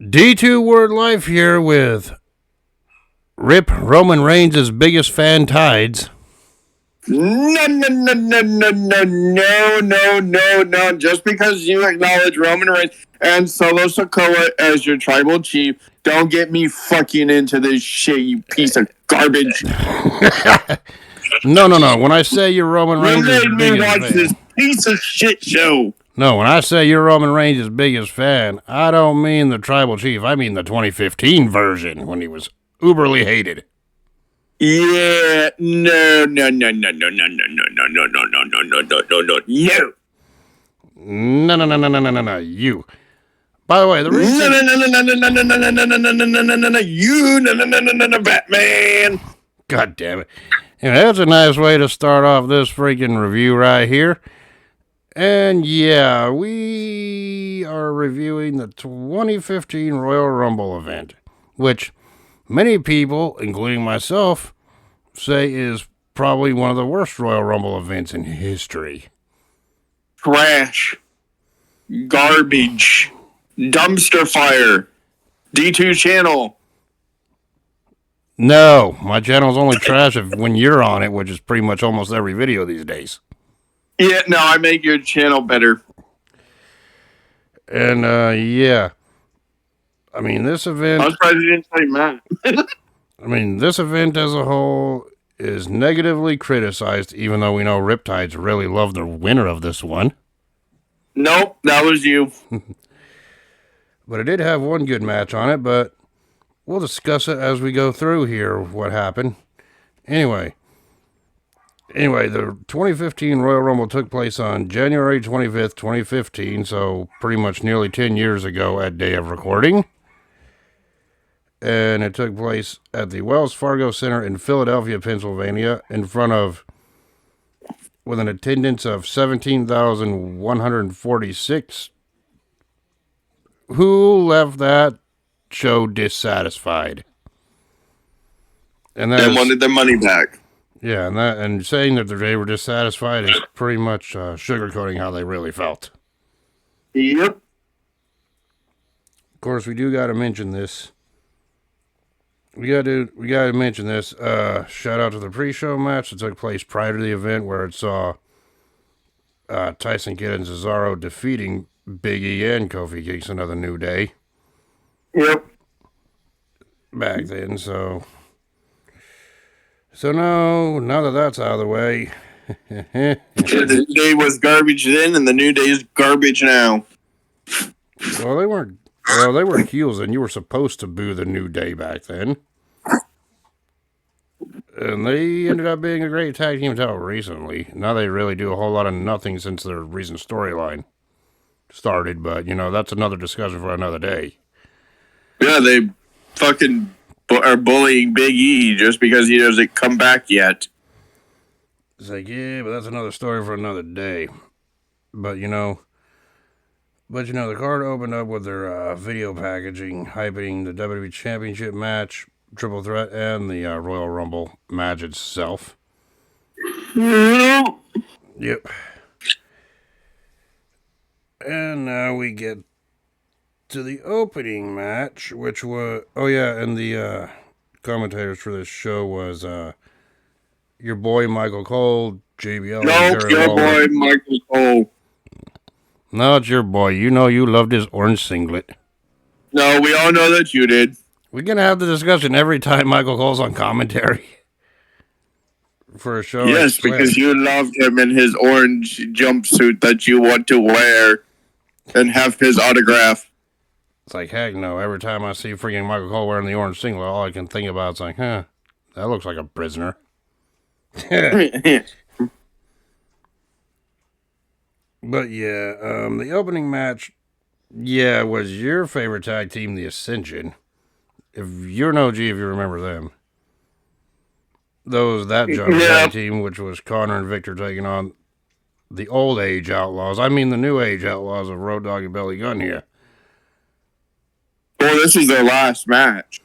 D2 Word Life here with Rip Roman Reigns' biggest fan tides. No. Just because you acknowledge Roman Reigns and Solo Sikoa as your tribal chief, don't get me fucking into this shit, you piece of garbage. No. When I say you're Roman You Reigns' made me biggest watch fan. this piece of shit show. No, when I say you're Roman Reigns' biggest fan, I don't mean the tribal chief. I mean the 2015 version when he was uberly hated. Yeah, no. No. You. By the way, the reason. No, Batman. God damn it. Anyway, that's a nice way to start off this freaking review right here. And yeah, we are reviewing the 2015 Royal Rumble event, which many people, including myself, say is probably one of the worst Royal Rumble events in history. Trash. Garbage. Dumpster fire. D2 channel. No, my channel's only trash when you're on it, which is pretty much almost every video these days. Yeah, no, I make your channel better. And, yeah. I mean, this event... I was surprised you didn't say Matt. I mean, this event as a whole is negatively criticized, even though we know Riptides really love the winner of this one. Nope, that was you. But it did have one good match on it, but we'll discuss it as we go through here, what happened. Anyway, the 2015 Royal Rumble took place on January 25th, 2015, so pretty much nearly 10 years ago at day of recording. And it took place at the Wells Fargo Center in Philadelphia, Pennsylvania, with an attendance of 17,146, who left that show dissatisfied. And they wanted their money back. Yeah, and saying that they were dissatisfied is pretty much sugarcoating how they really felt. Yep. Of course, we do got to mention this. We got to mention this. Shout out to the pre-show match that took place prior to the event, where it saw Tyson Kidd and Cesaro defeating Big E and Kofi Kingston of the New Day. Yep. Back then, so now that that's out of the way. The New Day was garbage then, and the New Day is garbage now. Well, they were heels, and you were supposed to boo the New Day back then. And they ended up being a great tag team until recently. Now they really do a whole lot of nothing since their recent storyline started, but, that's another discussion for another day. Yeah, they fucking are bullying Big E just because he doesn't come back yet. It's like, yeah, but that's another story for another day. But, the card opened up with their video packaging, hyping the WWE Championship match, Triple Threat, and the Royal Rumble match itself. Yep. And now we get to the opening match, which was... Oh, yeah, and the commentators for this show was your boy Michael Cole, JBL... Nope, your boy Michael Cole. No, it's your boy. You know you loved his orange singlet. No, we all know that you did. We're going to have the discussion every time Michael Cole's on commentary for a show. Yes, because you loved him in his orange jumpsuit that you want to wear and have his autograph. It's like, heck no. Every time I see freaking Michael Cole wearing the orange singlet, all I can think about is like, that looks like a prisoner. But yeah, the opening match, was your favorite tag team, the Ascension. If you're an OG, if you remember them. That tag team, which was Connor and Victor taking on the old age Outlaws. I mean the new age Outlaws of Road Dogg and Billy Gunn here. Well, this was their last match.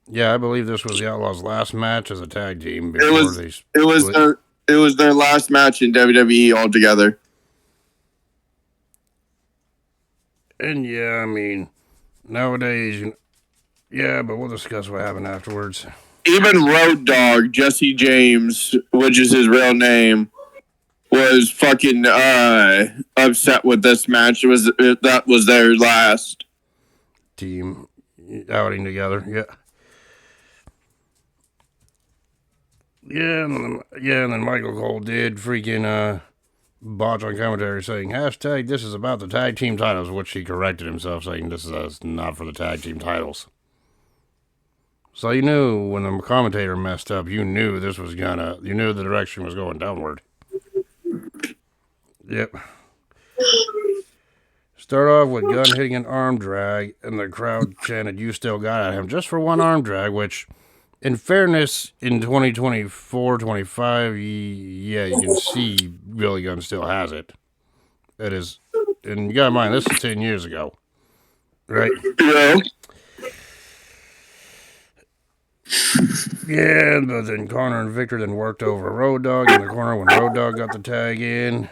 Yeah, I believe this was the Outlaws' last match as a tag team. It was their last match in WWE altogether. And yeah, I mean, nowadays, yeah, but we'll discuss what happened afterwards. Even Road Dogg, Jesse James, which is his real name, was fucking upset with this match. That was their last team outing together. Yeah. And then Michael Cole did freaking botch on commentary saying hashtag this is about the tag team titles, which he corrected himself saying this is not for the tag team titles. So you knew when the commentator messed up, you knew you knew the direction was going downward. Yep. Start off with Gunn hitting an arm drag, and the crowd chanted, "You still got at him," just for one arm drag, which, in fairness, in 2024-25, yeah, you can see Billy Gunn still has it. It is, and you gotta mind, this is 10 years ago, right? Yeah. Yeah, but then Connor and Victor then worked over Road Dogg in the corner when Road Dogg got the tag in.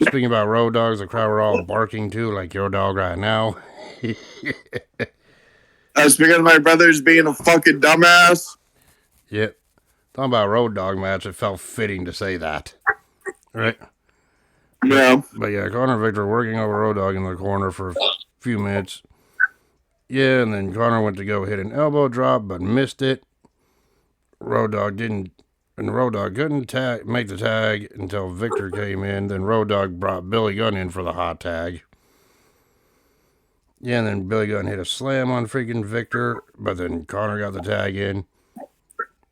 Speaking about Road Dogs, the crowd were all barking too, like your dog right now. Speaking of my brothers being a fucking dumbass. Yep. Talking about Road Dogg match, it felt fitting to say that. Right? Yeah. But yeah, Connor and Victor working over Road Dogg in the corner for a few minutes. Yeah, and then Connor went to go hit an elbow drop, but missed it. Road Dogg didn't, and Road Dogg couldn't make the tag until Victor came in. Then Road Dogg brought Billy Gunn in for the hot tag. Yeah, and then Billy Gunn hit a slam on freaking Victor, but then Connor got the tag in.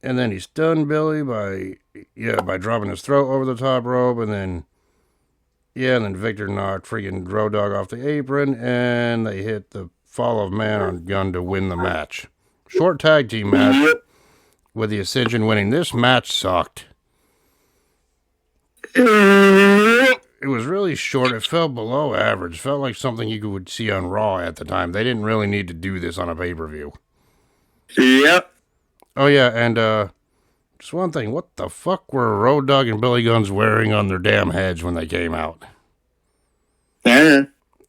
And then he stunned Billy by dropping his throat over the top rope, and then Victor knocked freaking Road Dogg off the apron, and they hit the fall of man on Gunn to win the match. Short tag team match with the Ascension winning. This match sucked. It was really short. It felt below average. Felt like something you would see on Raw at the time. They didn't really need to do this on a pay-per-view. Yep. Oh, yeah, and just one thing. What the fuck were Road Dogg and Billy Gunn's wearing on their damn heads when they came out? Yeah.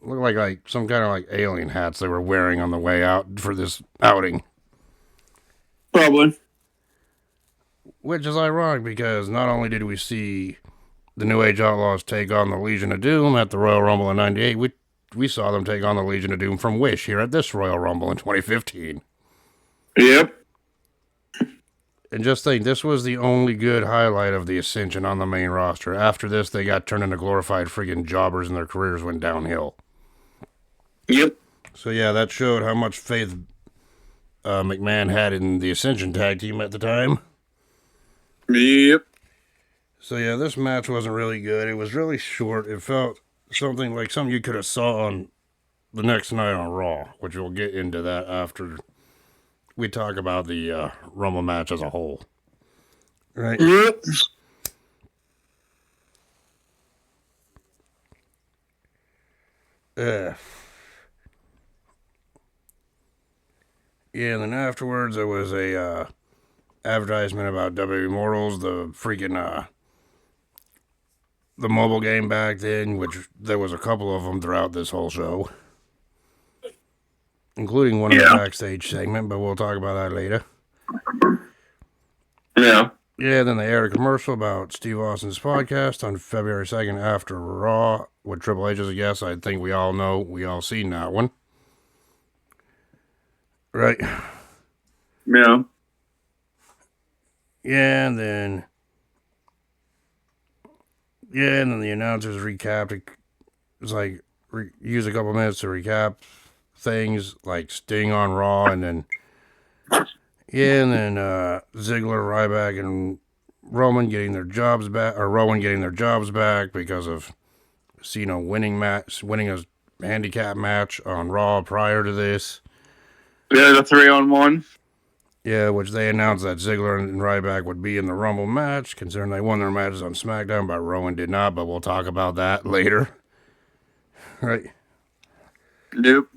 Looked like some kind of like alien hats they were wearing on the way out for this outing. Probably. Which is ironic because not only did we see the New Age Outlaws take on the Legion of Doom at the Royal Rumble in 98, we saw them take on the Legion of Doom from Wish here at this Royal Rumble in 2015. Yep. And just think, this was the only good highlight of the Ascension on the main roster. After this, they got turned into glorified freaking jobbers and their careers went downhill. Yep. So yeah, that showed how much faith McMahon had in the Ascension tag team at the time. Yep. So yeah, this match wasn't really good. It was really short. It felt something you could have saw on the next night on Raw, which we'll get into that after we talk about the Rumble match as a whole. Right? Yep. Yeah, and then afterwards there was a advertisement about WWE Immortals, the freaking the mobile game back then, which there was a couple of them throughout this whole show, including one in the backstage segment, but we'll talk about that later. Yeah. Yeah, then they aired a commercial about Steve Austin's podcast on February 2nd after Raw with Triple H as a guest. I think we all know, we all seen that one. Right? Yeah. Yeah, and then the announcers recapped it. It's like, use a couple minutes to recap things like Sting on Raw, and then Ziggler, Ryback, and Rowan getting their jobs back because of Cena winning a handicap match on Raw prior to this. Yeah, the 3-on-1. Yeah, which they announced that Ziggler and Ryback would be in the Rumble match, considering they won their matches on SmackDown, but Rowan did not, but we'll talk about that later. Right? Nope.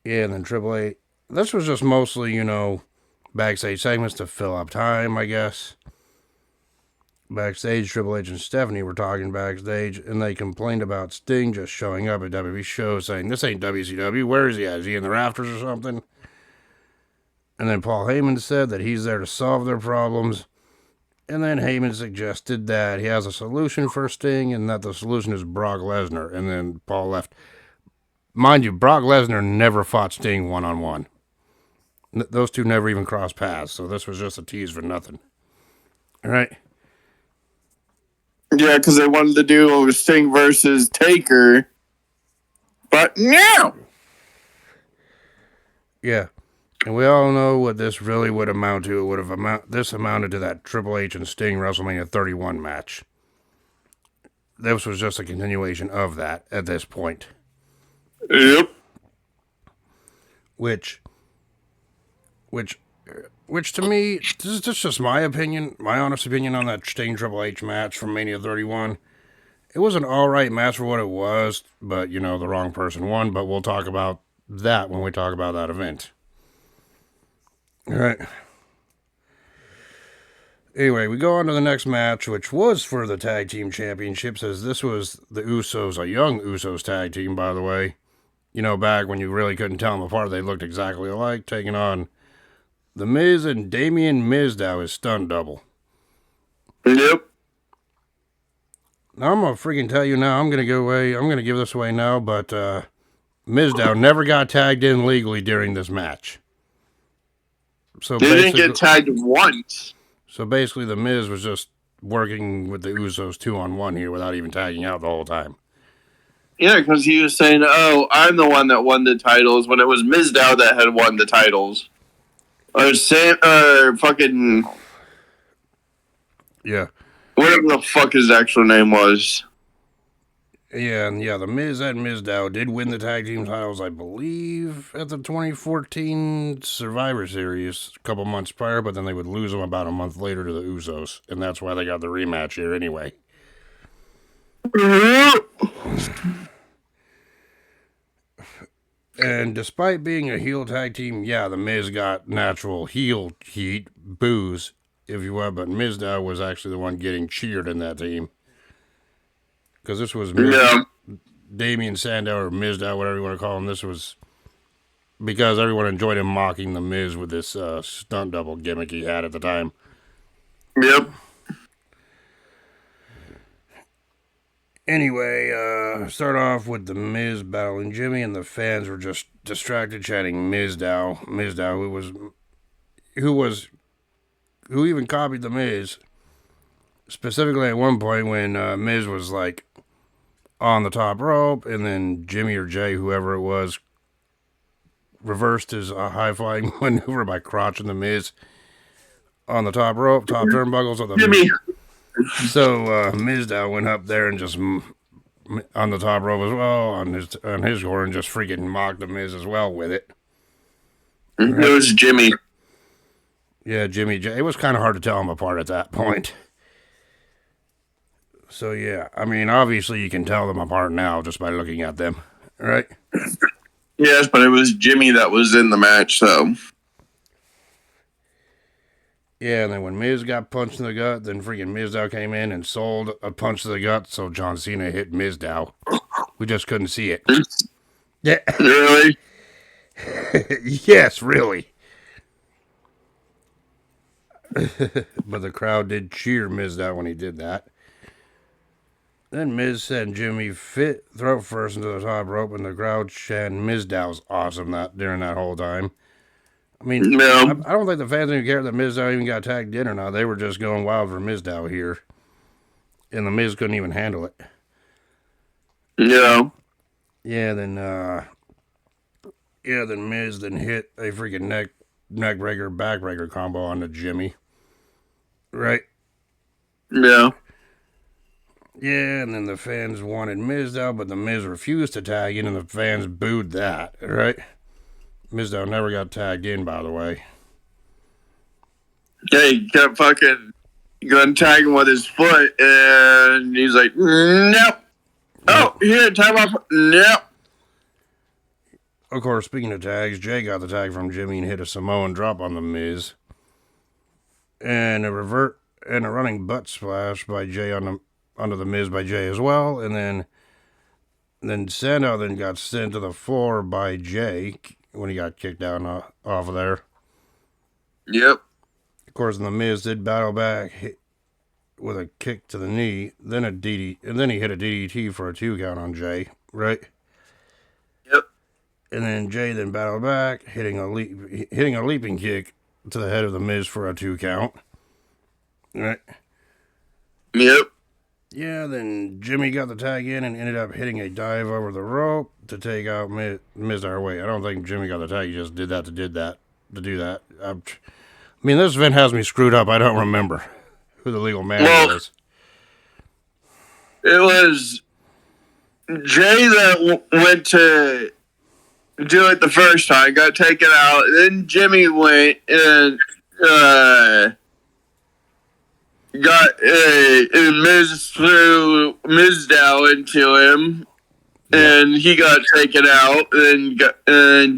Yeah, and then Triple H. This was just mostly, backstage segments to fill up time, I guess. backstage, Triple H and Stephanie were talking backstage, and they complained about Sting just showing up at WWE shows, saying, "This ain't WCW. Where is he at? Is he in the rafters or something?" And then Paul Heyman said that he's there to solve their problems. And then Heyman suggested that he has a solution for Sting, and that the solution is Brock Lesnar. And then Paul left. Mind you, Brock Lesnar never fought Sting one-on-one. Those two never even crossed paths, so this was just a tease for nothing. All right? Yeah, because they wanted to do Sting versus Taker. But no! Yeah. And we all know what this really would amount to. It would have amounted to that Triple H and Sting WrestleMania 31 match. This was just a continuation of that at this point. Yep. Which to me, this is just my opinion, my honest opinion on that Sting Triple H match from Mania 31. It was an alright match for what it was, but, the wrong person won, but we'll talk about that when we talk about that event. Alright. Anyway, we go on to the next match, which was for the Tag Team Championships, as this was the Usos, a young Usos tag team, by the way. Back when you really couldn't tell them apart, they looked exactly alike, taking on The Miz and Damien Mizdow as stunt double. Yep. Now, I'm going to freaking tell you now, I'm going to give this away now, but Mizdow never got tagged in legally during this match. So they didn't get tagged once. So basically, The Miz was just working with the Usos 2-on-1 here without even tagging out the whole time. Yeah, because he was saying, "Oh, I'm the one that won the titles," when it was Mizdow that had won the titles. Or fucking... Yeah. Whatever the fuck his actual name was. Yeah, and the Miz and Mizdow did win the tag team titles, I believe, at the 2014 Survivor Series a couple months prior, but then they would lose them about a month later to the Usos, and that's why they got the rematch here anyway. And despite being a heel tag team, the Miz got natural heel heat, boos, if you will, but Mizdow was actually the one getting cheered in that team. Because this was Damien Sandow or Mizdow, whatever you want to call him. This was because everyone enjoyed him mocking the Miz with this stunt double gimmick he had at the time. Yep. Anyway, start off with the Miz battling Jimmy, and the fans were just distracted chanting Mizdow, who even copied the Miz. Specifically at one point when Miz was like on the top rope, and then Jimmy or Jay, whoever it was, reversed his high-flying maneuver by crotching the Miz on the top rope, top turnbuckles of the Jimmy. So Mizdow went up there and just on the top rope as well on his horn, just freaking mocked the Miz as well with it. It was Jimmy. Yeah, Jimmy J. It was kind of hard to tell them apart at that point. So, yeah, I mean, obviously you can tell them apart now just by looking at them, right? Yes, but it was Jimmy that was in the match, so. Yeah, and then when Miz got punched in the gut, then freaking Mizdow came in and sold a punch to the gut, so John Cena hit Mizdow. We just couldn't see it. Yeah. Really? Yes, really. But the crowd did cheer Mizdow when he did that. Then Miz sent Jimmy throat first into the top rope, and the crowd chanted Mizdow's awesome during that whole time. I mean, no. I don't think the fans even cared that Mizdow even got tagged in or not. They were just going wild for Mizdow here. And the Miz couldn't even handle it. No. Yeah, then Miz then hit a freaking neck breaker, back breaker combo onto Jimmy. Right? Yeah. Yeah, and then the fans wanted Mizdow, but the Miz refused to tag in, and the fans booed that, right? Mizdow never got tagged in, by the way. Yeah, he kept fucking going tagging with his foot, and he's like, nope. Oh, here, time off. Nope. Of course, speaking of tags, Jay got the tag from Jimmy and hit a Samoan drop on the Miz. And and a running butt splash by Jay onto the Miz by Jay as well, and then Sandow then got sent to the floor by Jay when he got kicked down off of there. Yep. Of course, the Miz did battle back with a kick to the knee, then and then he hit a DDT for a 2 count on Jay, right? Yep. And then Jay then battled back, hitting a leaping kick to the head of the Miz for a 2 count, right? Yep. Yeah, then Jimmy got the tag in and ended up hitting a dive over the rope to take out Miz our way. I don't think Jimmy got the tag. He just did that to do that. I mean, this event has me screwed up. I don't remember who the legal man was. It was Jay that went to do it the first time, got taken out. Then Jimmy went and and Miz threw Mizdow into him, and he got taken out. And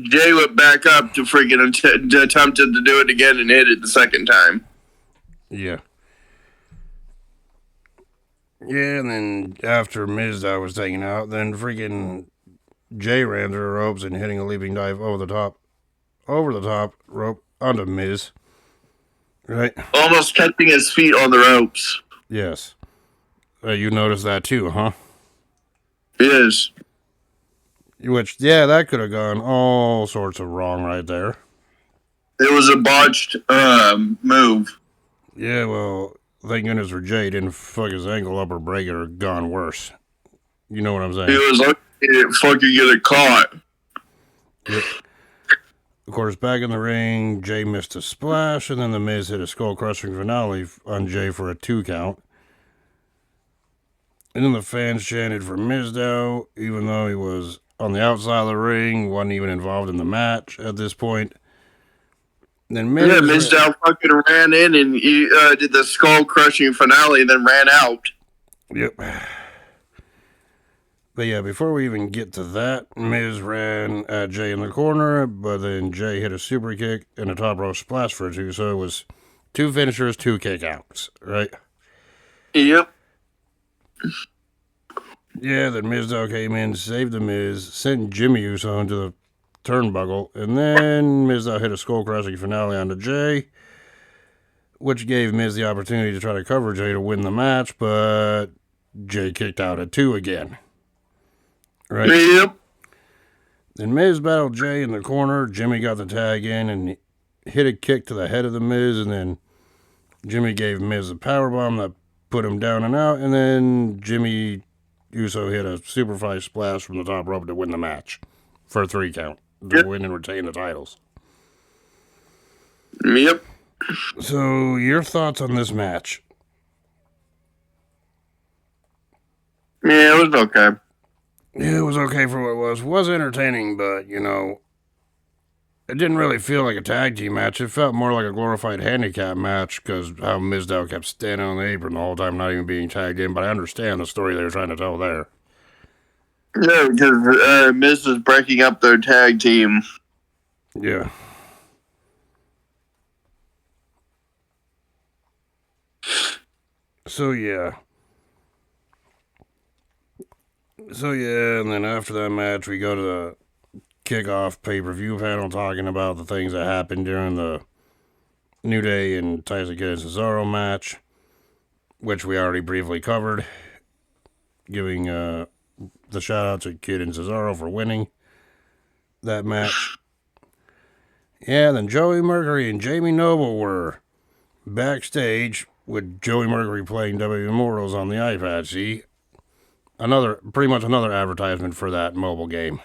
Jay went back up to freaking attempted to do it again and hit it the second time. Yeah. Yeah, and then after Mizdow was taken out, then freaking Jay ran through the ropes and hitting a leaping dive over the top rope onto Miz. Right? Almost catching his feet on the ropes. Yes. You noticed that too, huh? Yes. Which, yeah, that could have gone all sorts of wrong right there. It was a botched move. Yeah, well, thank goodness for Jay. He didn't fuck his ankle up or break it or gone worse. You know what I'm saying? He was lucky he didn't fucking get it caught. Yep. Of course, back in the ring, Jay missed a splash, and then the Miz hit a skull-crushing finale on Jay for a 2 count. And then the fans chanted for Mizdow, even though he was on the outside of the ring, wasn't even involved in the match at this point. Then Mizdow fucking ran in and he did the skull-crushing finale and then ran out. Yep. But yeah, before we even get to that, Miz ran at Jay in the corner, but then Jay hit a super kick and a top rope splash for a 2, so it was 2 finishers, 2 kick outs, right? Yep. Yeah, then Mizdow came in, saved the Miz, sent Jimmy Uso into the turnbuckle, and then Mizdow hit a skull-crushing finale onto Jay, which gave Miz the opportunity to try to cover Jay to win the match, but Jay kicked out at 2 again. Right? Yep. Then Miz battled Jay in the corner. Jimmy got the tag in and hit a kick to the head of the Miz, and then Jimmy gave Miz a powerbomb that put him down and out, and then Jimmy Uso hit a superfly splash from the top rope to win the match for a 3 count to win and retain the titles. Yep. So, your thoughts on this match? Yeah, it was okay. Yeah, it was okay for what it was. It was entertaining, but, you know, it didn't really feel like a tag team match. It felt more like a glorified handicap match because how Mizdow kept standing on the apron the whole time, not even being tagged in. But I understand the story they were trying to tell there. Yeah, because Miz was breaking up their tag team. Yeah. So, yeah. And then after that match, we go to the kickoff pay-per-view panel talking about the things that happened during the New Day and Tyson Kidd and Cesaro match, which we already briefly covered, giving the shout-out to Kidd and Cesaro for winning that match. Yeah, then Joey Mercury and Jamie Noble were backstage with Joey Mercury playing WWE Immortals on the iPad. See? Pretty much another advertisement for that mobile game.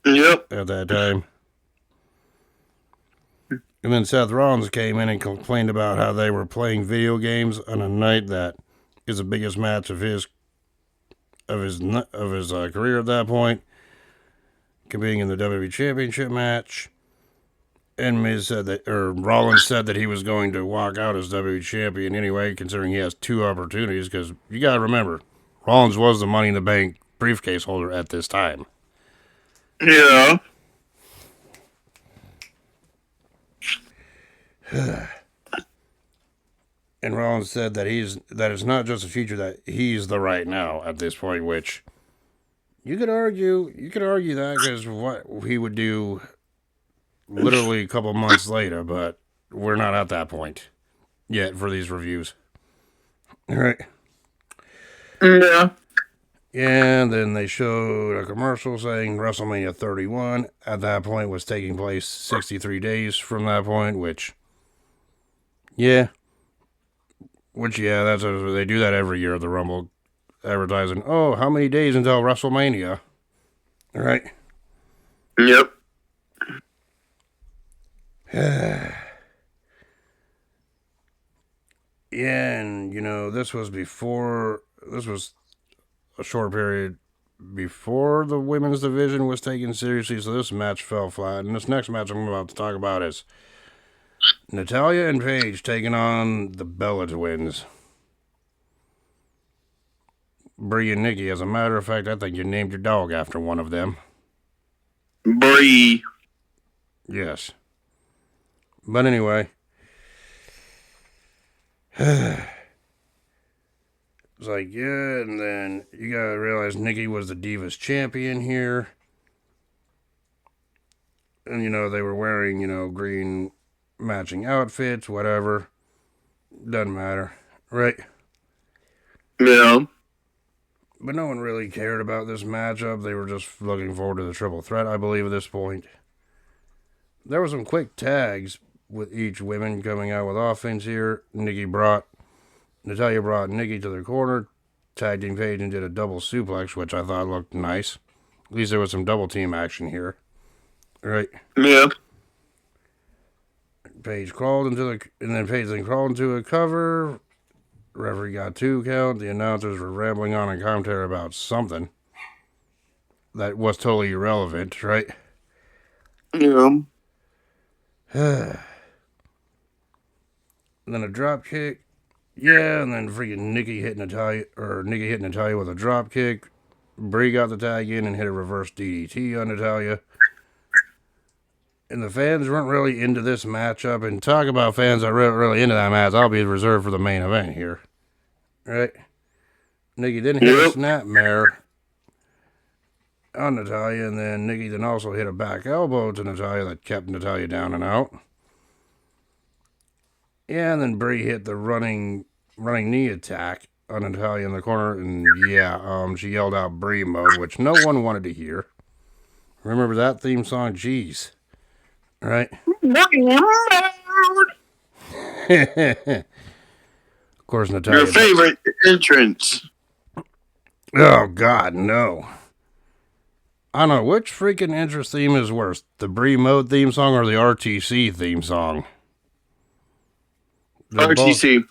Yep. At that time. And then Seth Rollins came in and complained about how they were playing video games on a night that is the biggest match of his career at that point, competing in the WWE Championship match. And Rollins said that he was going to walk out as WWE Champion anyway, considering he has 2 opportunities. Because you gotta remember, Rollins was the Money in the Bank briefcase holder at this time. Yeah. And And Rollins said that it's not just a future, that he's the right now at this point, which you could argue that because what he would do literally a couple months later, but we're not at that point yet for these reviews. All right. Yeah. And then they showed a commercial saying WrestleMania 31 at that point was taking place 63 days from that point, yeah, they do that every year at the Rumble, advertising, oh, how many days until WrestleMania? All right. Yep. Yeah, and this was a short period before the women's division was taken seriously, so this match fell flat. And this next match I'm about to talk about is Natalya and Paige taking on the Bella Twins. Brie and Nikki. As a matter of fact, I think you named your dog after one of them. Brie. Yes. But anyway. It's like, yeah, and then you gotta realize Nikki was the Divas champion here. And, they were wearing, green matching outfits, whatever. Doesn't matter. Right? Yeah. But no one really cared about this matchup. They were just looking forward to the triple threat, I believe, at this point. There were some quick tags with each women coming out with offense here. Natalya brought Nikki to the corner, tagged in Paige and did a double suplex, which I thought looked nice. At least there was some double team action here. Right? Yeah. Paige crawled into a cover. Referee got 2 count. The announcers were rambling on in commentary about something that was totally irrelevant, right? Yeah. And then a drop kick. Yeah, and then freaking Nikki hit Natalya with a drop kick. Brie got the tag in and hit a reverse DDT on Natalya. And the fans weren't really into this matchup. And talk about fans that weren't really into that match, I'll be reserved for the main event here. Right? Nikki didn't hit a snapmare on Natalya, and then Nikki then also hit a back elbow to Natalya that kept Natalya down and out. Yeah, and then Brie hit the running knee attack on Natalya in the corner, and she yelled out Brie mode, which no one wanted to hear. Remember that theme song? Jeez. Right? Of course, Natalya. Your favorite entrance? Oh, God, no. I don't know, which freaking entrance theme is worse? The Brie mode theme song or the RTC theme song? RTC.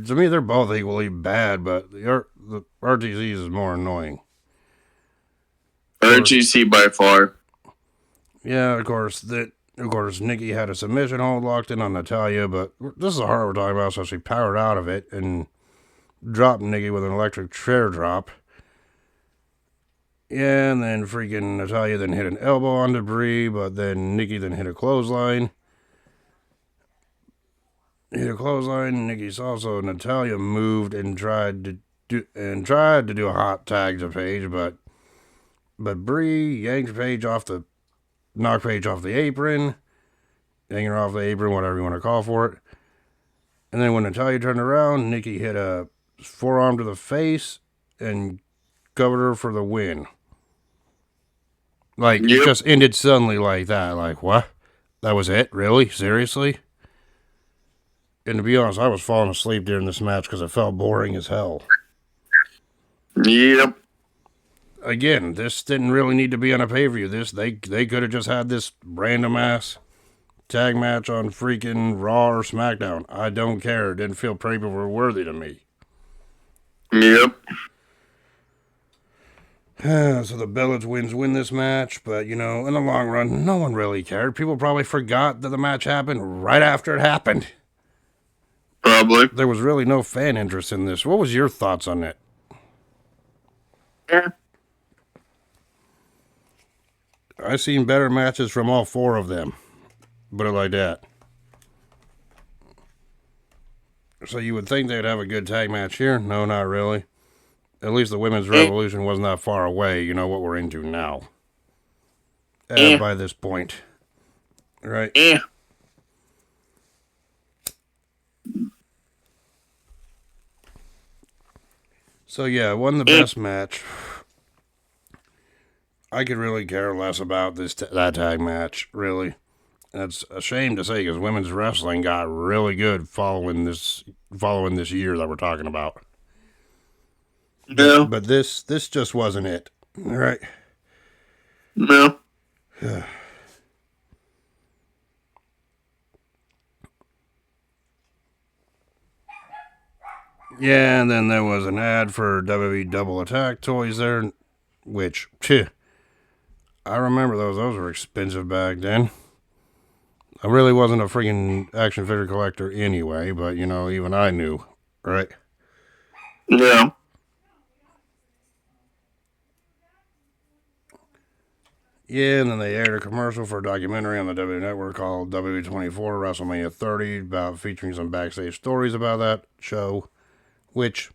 To me, they're both equally bad, but the RTC is more annoying. RTC by far. Yeah, of course, Nikki had a submission hold locked in on Natalya, but this is the heart we're talking about, so she powered out of it and dropped Nikki with an electric chair drop. Yeah, and then freaking Natalya then hit an elbow onto Brie, but then Nikki then hit a clothesline. Nikki saw, so Natalya moved and tried to do a hot tag to Paige, but Brie knocked Paige off the apron, hanging her off the apron, whatever you want to call for it. And then when Natalya turned around, Nikki hit a forearm to the face and covered her for the win. Like, It just ended suddenly like that. Like, what? That was it? Really? Seriously? And to be honest, I was falling asleep during this match because it felt boring as hell. Yep. Again, this didn't really need to be on a pay-per-view. They could have just had this random-ass tag match on freaking Raw or SmackDown. I don't care. It didn't feel pay-per-view worthy to me. Yep. So the Bella Twins win this match, but, in the long run, no one really cared. People probably forgot that the match happened right after it happened. Probably. There was really no fan interest in this. What was your thoughts on it? Yeah. I seen better matches from all 4 of them. Put it like that. So you would think they'd have a good tag match here. No, not really. At least the women's Eh, revolution wasn't that far away. You know what we're into now. eh, By this point. Right? eh. So yeah, it wasn't the best match. I could really care less about that tag match, really. That's a shame to say because women's wrestling got really good following this year that we're talking about. No, But this just wasn't it. All right. no. Yeah, and then there was an ad for WWE Double Attack toys there, which, I remember those. Those were expensive back then. I really wasn't a freaking action figure collector anyway, but, even I knew, right? Yeah. Yeah, and then they aired a commercial for a documentary on the WWE Network called WWE 24 WrestleMania 30, about featuring some backstage stories about that show, which,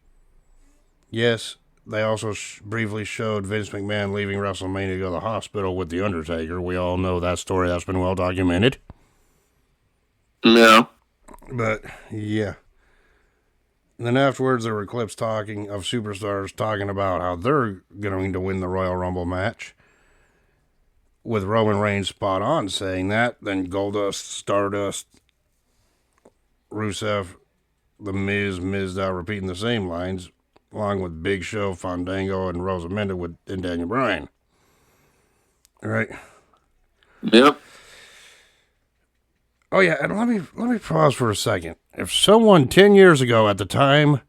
yes, they also briefly showed Vince McMahon leaving WrestleMania to go to the hospital with The Undertaker. We all know that story. That's been well documented. Yeah. But, yeah. And then afterwards, there were clips of superstars talking about how they're going to win the Royal Rumble match, with Roman Reigns spot on saying that. Then Goldust, Stardust, Rusev, The Miz, Mizdow repeating the same lines, along with Big Show, Fandango, and Rosamunde and Daniel Bryan. All right. Yep. Oh yeah, and let me pause for a second. If someone 10 years ago at the time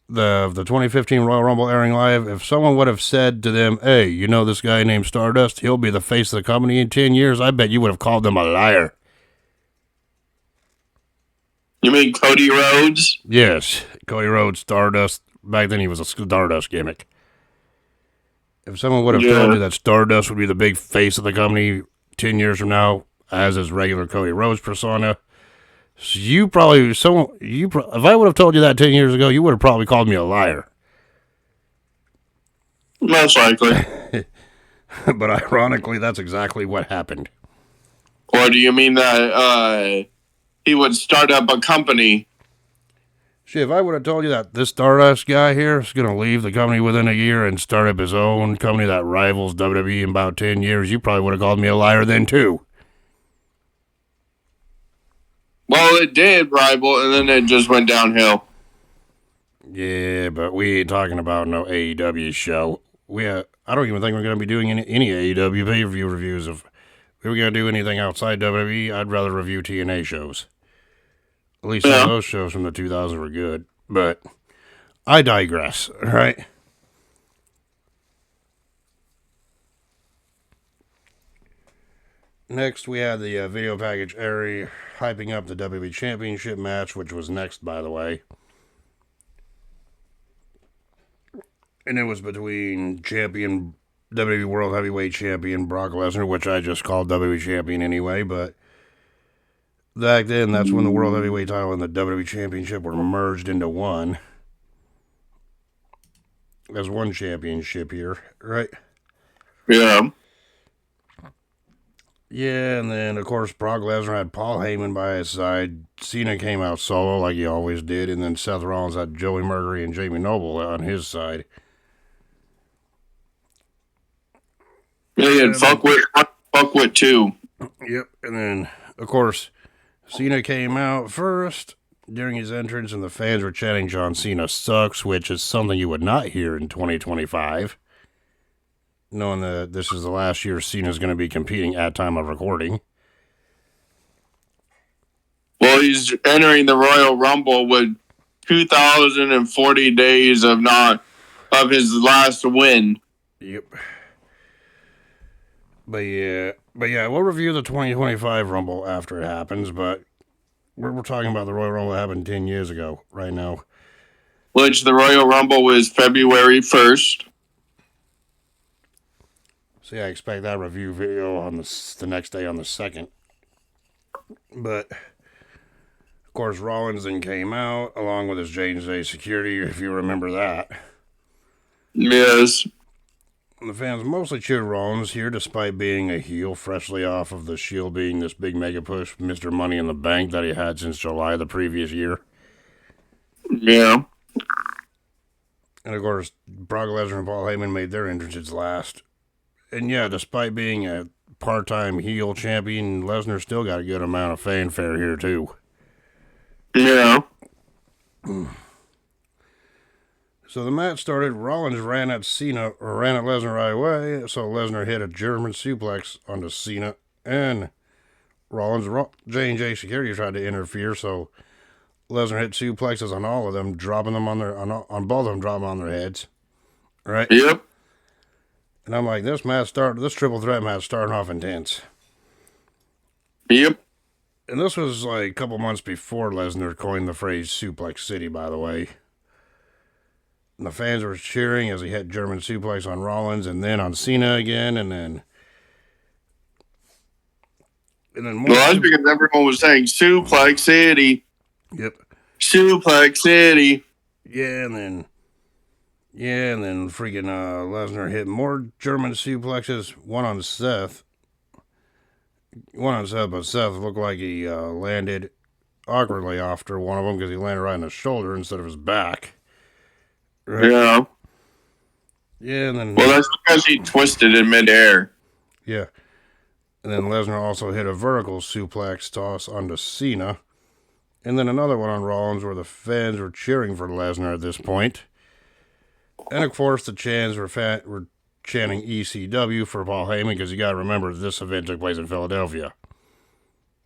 the 2015 Royal Rumble airing live, if someone would have said to them, "Hey, you know this guy named Stardust? He'll be the face of the company in 10 years," I bet you would have called them a liar. You mean Cody Rhodes? Yes, Cody Rhodes, Stardust. Back then he was a Stardust gimmick. If someone would have told you that Stardust would be the big face of the company 10 years from now, as his regular Cody Rhodes persona, if I would have told you that 10 years ago, you would have probably called me a liar. Most likely. But ironically, that's exactly what happened. Or do you mean that he would start up a company? Shit, if I would have told you that this Stardust guy here is going to leave the company within a year and start up his own company that rivals WWE in about 10 years, you probably would have called me a liar then too. Well, it did rival, and then it just went downhill. Yeah, but we ain't talking about no AEW show. I don't even think we're going to be doing any AEW pay-per-view reviews. If we were going to do anything outside WWE, I'd rather review TNA shows. At least some of those shows from the 2000s were good. But I digress, right? Next, we had the video package airing hyping up the WWE Championship match, which was next, by the way. And it was between WWE World Heavyweight Champion Brock Lesnar, which I just called WWE Champion anyway, but back then, that's when the World Heavyweight title and the WWE Championship were merged into one. As one championship here, right? Yeah. Yeah, and then, of course, Brock Lesnar had Paul Heyman by his side. Cena came out solo, like he always did, and then Seth Rollins had Joey Mercury and Jamie Noble on his side. Yeah, and Fuckwit too. Yep, and then, of course, Cena came out first during his entrance, and the fans were chanting John Cena sucks, which is something you would not hear in 2025. Knowing that this is the last year Cena's going to be competing at time of recording. Well, he's entering the Royal Rumble with 2,040 days of his last win. Yep. But yeah, we'll review the 2025 Rumble after it happens, but we're talking about the Royal Rumble that happened 10 years ago right now. Which the Royal Rumble was February 1st. So yeah, I expect that review video on the next day on the 2nd. But, of course, Rollins then came out along with his J&J security, if you remember that. Yes. The fans mostly cheered Rollins here, despite being a heel, freshly off of the Shield being this big mega push, Mr. Money in the Bank that he had since July of the previous year. Yeah. And of course, Brock Lesnar and Paul Heyman made their entrances last. And yeah, despite being a part-time heel champion, Lesnar still got a good amount of fanfare here too. Yeah. So the match started. Rollins ran at Lesnar right away. So Lesnar hit a German suplex onto Cena, and J&J security tried to interfere. So Lesnar hit suplexes on all of them, dropping them on both of them, dropping on their heads. Right. Yep. And I'm like, this triple threat match starting off intense. Yep. And this was like a couple months before Lesnar coined the phrase Suplex City, by the way. And the fans were cheering as he hit German suplex on Rollins and then on Cena again, and then more. Well, that's because everyone was saying Suplex City. Yep. Suplex City. Yeah, and then freaking Lesnar hit more German suplexes. One on Seth, but Seth looked like he landed awkwardly after one of them because he landed right on his shoulder instead of his back. Right? Yeah. Yeah, and then... Well, that's because he twisted in midair. Yeah. And then Lesnar also hit a vertical suplex toss onto Cena. And then another one on Rollins where the fans were cheering for Lesnar at this point. And of course, the chants were chanting ECW for Paul Heyman because you got to remember this event took place in Philadelphia.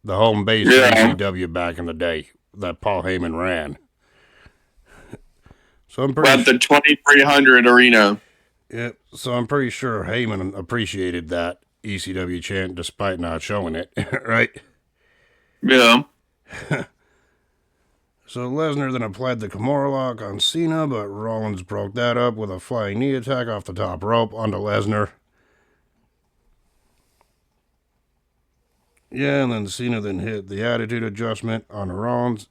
The home base of ECW back in the day that Paul Heyman ran. So I'm pretty at the 2300 arena. Yeah, so I'm pretty sure Heyman appreciated that ECW chant despite not showing it, right? Yeah. So Lesnar then applied the Kimura lock on Cena, but Rollins broke that up with a flying knee attack off the top rope onto Lesnar. Yeah, and then Cena then hit the attitude adjustment on Rollins.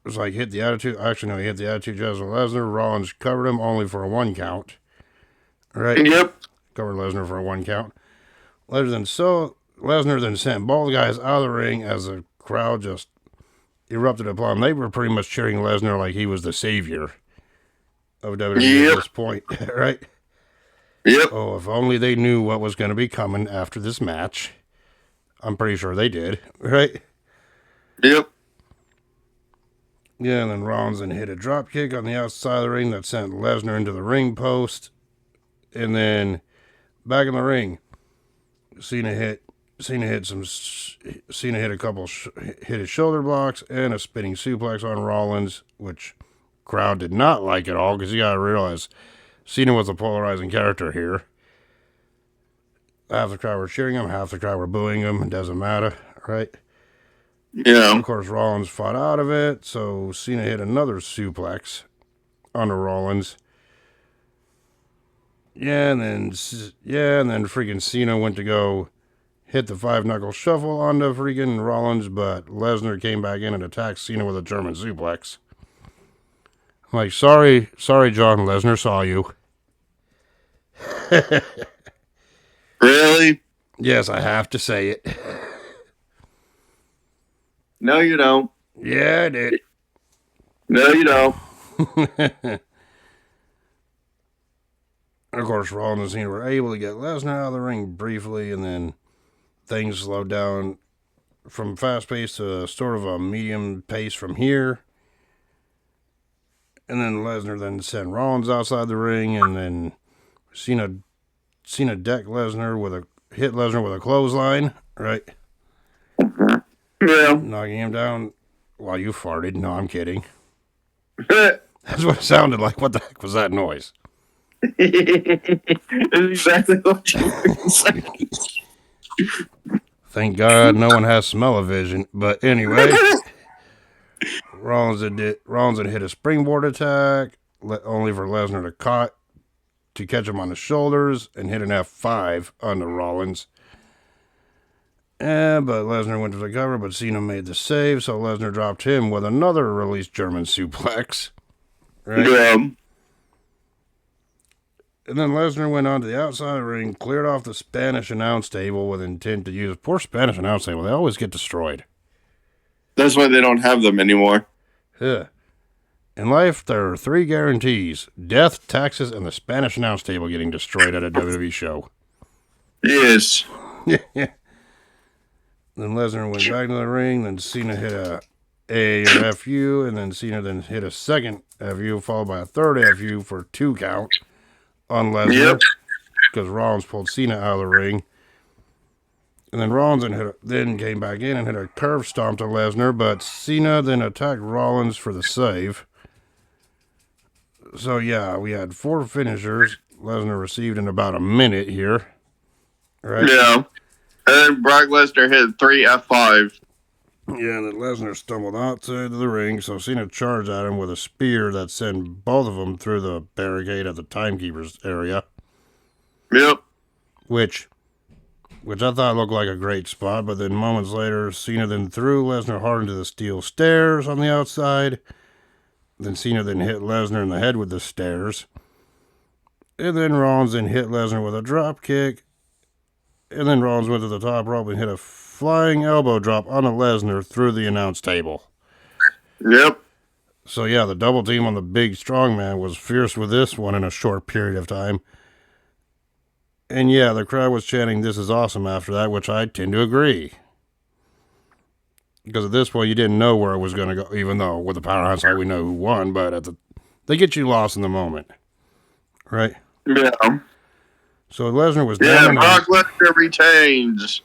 It's like hit the attitude. Actually, no, he hit the attitude adjustment with Lesnar. Rollins covered him only for a 1 count. Right? Yep. Covered Lesnar for a 1 count. Lesnar then sent both guys out of the ring as the crowd just erupted upon him. They were pretty much cheering Lesnar like he was the savior of WWE at this point, right? Yep. Oh, if only they knew what was going to be coming after this match. I'm pretty sure they did, right? Yep. Yeah, and then Rollins then hit a drop kick on the outside of the ring that sent Lesnar into the ring post. And then back in the ring, Cena hit a couple hit his shoulder blocks and a spinning suplex on Rollins, which crowd did not like at all because you got to realize Cena was a polarizing character here. Half the crowd were cheering him, half the crowd were booing him. It doesn't matter, right? Yeah. Of course, Rollins fought out of it, so Cena hit another suplex onto Rollins. Yeah, and then freaking Cena went to go hit the 5-knuckle shuffle onto freaking Rollins, but Lesnar came back in and attacked Cena with a German suplex. I'm like, sorry, John Lesnar, saw you. Really? Yes, I have to say it. No, you don't. Yeah, I did. No, you don't. Of course, Rollins and Cena were able to get Lesnar out of the ring briefly, and then things slowed down from fast pace to sort of a medium pace from here. And then Lesnar then sent Rollins outside the ring, and then Cena decked Lesnar hit Lesnar with a clothesline, right? Yeah. Knocking him down while you farted. No, I'm kidding. That's what it sounded like. What the heck was that noise? Exactly what you were saying. Thank God no one has smell-o-vision. But anyway, Rollins had hit a springboard attack, only for Lesnar to catch him on the shoulders and hit an F5 onto Rollins. But Lesnar went to the cover, but Cena made the save, so Lesnar dropped him with another released German suplex. Right? Yeah. And then Lesnar went on to the outside of the ring, cleared off the Spanish announce table with intent to use. Poor Spanish announce table, they always get destroyed. That's why they don't have them anymore. Yeah. In life, there are 3 guarantees: death, taxes, and the Spanish announce table getting destroyed at a WWE show. Yes. Yeah. Then Lesnar went back to the ring, then Cena hit a or FU, and then Cena then hit a second FU, followed by a third FU for 2 count on Lesnar. Because Rollins pulled Cena out of the ring. And then Rollins then came back in and hit a curve stomp to Lesnar, but Cena then attacked Rollins for the save. So yeah, we had 4 finishers Lesnar received in about a minute here. Right? Yeah. And then Brock Lesnar hit 3 F5. Yeah, and then Lesnar stumbled outside of the ring, so Cena charged at him with a spear that sent both of them through the barricade at the timekeeper's area. Yep. Which I thought looked like a great spot, but then moments later, Cena then threw Lesnar hard into the steel stairs on the outside. Then Cena then hit Lesnar in the head with the stairs. And then Rollins then hit Lesnar with a drop kick. And then Rollins went to the top rope and hit a flying elbow drop on a Lesnar through the announce table. Yep. So yeah, the double team on the big strong man was fierce with this one in a short period of time. And yeah, the crowd was chanting, "This is awesome," after that, which I tend to agree. Because at this point, you didn't know where it was going to go, even though with the power hindsight, we know who won, but they get you lost in the moment. Right? Yeah. So Lesnar was Yeah, down. Brock Lesnar retains.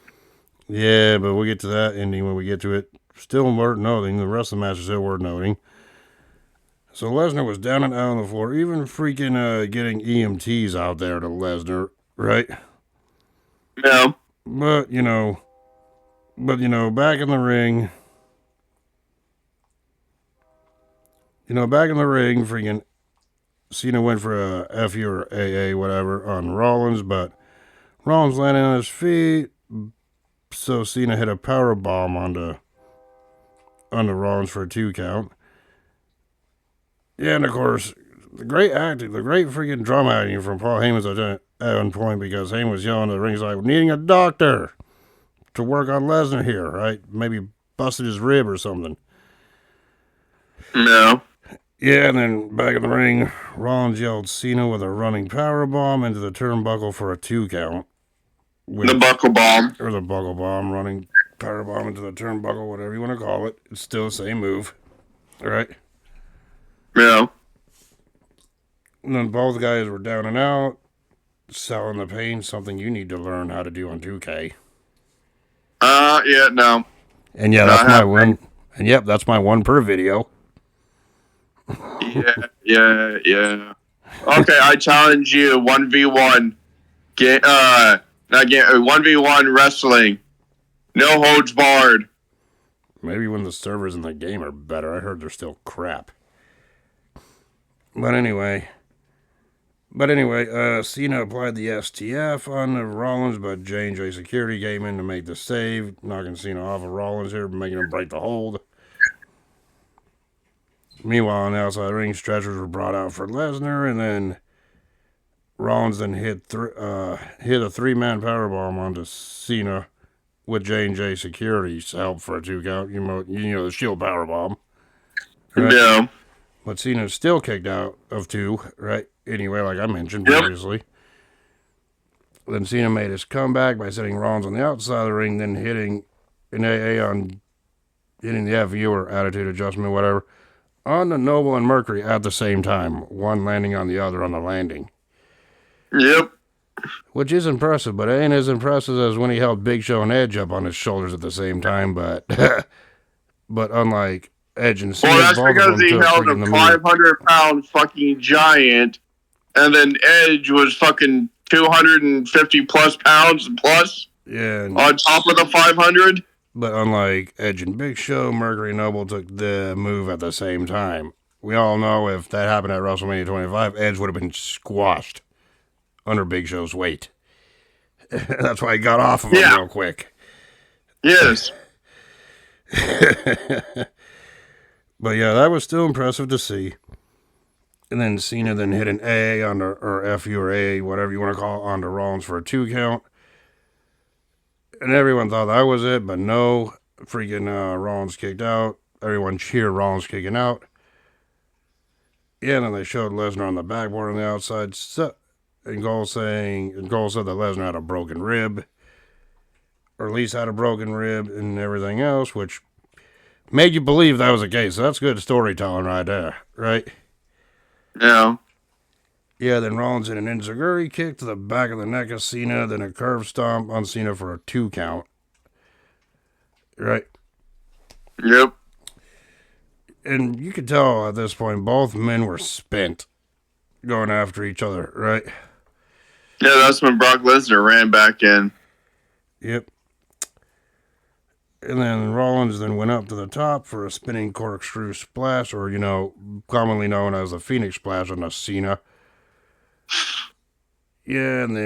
Yeah, but we'll get to that ending when we get to it. Still worth noting. The rest of the match is still worth noting. So Lesnar was down and out on the floor, even freaking getting EMTs out there to Lesnar, right? Yeah. But, back in the ring. Freaking Cena went for a FU or AA, whatever, on Rollins, but Rollins landed on his feet, so Cena hit a power bomb onto Rollins for a 2 count. Yeah, and of course, the great freaking drama acting from Paul Heyman's at one point, because Heyman was yelling at the ringside, "Needing a doctor to work on Lesnar here," right? Maybe busted his rib or something. No. Yeah, and then back in the ring, Rollins yelled Cena with a running power bomb into the turnbuckle for a 2 count. The buckle bomb. Or the buckle bomb, running power bomb into the turnbuckle, whatever you want to call it. It's still the same move. All right? Yeah. And then both guys were down and out, selling the pain, something you need to learn how to do on 2K. Yeah, no. And yeah, that's my one. And yep, that's my one per video. Yeah. Okay, I challenge you 1v1. 1v1 wrestling. No holds barred. Maybe when the servers in the game are better. I heard they're still crap. But anyway, Cena applied the STF on the Rollins, but J&J Security came in to make the save, knocking Cena off of Rollins here, making him break the hold. Meanwhile, on the outside ring, stretchers were brought out for Lesnar, and then Rollins then hit a 3-man powerbomb onto Cena with J&J Security's help for a 2 count. The Shield powerbomb. Right? Yeah. But Cena's still kicked out of 2, right? Anyway, like I mentioned previously. Then Cena made his comeback by setting Rollins on the outside of the ring, then hitting an AA on hitting the FU or attitude adjustment, whatever, on the Noble and Mercury at the same time, one landing on the other on the landing. Yep. Which is impressive, but it ain't as impressive as when he held Big Show and Edge up on his shoulders at the same time, but unlike Edge and Cena, well, that's because he held a 500-pound fucking giant, and then Edge was fucking 250-plus pounds plus. Yeah. On top of the 500. But unlike Edge and Big Show, Mercury and Noble took the move at the same time. We all know if that happened at WrestleMania 25, Edge would have been squashed under Big Show's weight. That's why he got off of him real quick. Yes. But yeah, that was still impressive to see. And then Cena then hit an A on the, or FU or A, whatever you want to call it, on the Rollins for a 2 count. And everyone thought that was it, but no. Freaking Rollins kicked out. Everyone cheered Rollins kicking out. Yeah, and then they showed Lesnar on the backboard on the outside. And Cole said that Lesnar had a broken rib. Or at least had a broken rib and everything else, which made you believe that was the case. So that's good storytelling right there, right? Yeah. Yeah, then Rollins hit an enziguri kick to the back of the neck of Cena, then a curve stomp on Cena for a 2 count. Right? Yep. And you could tell at this point both men were spent going after each other, right? Yeah, that's when Brock Lesnar ran back in. Yep. And then Rollins then went up to the top for a spinning corkscrew splash, or, commonly known as the Phoenix Splash on the Cena. Yeah, and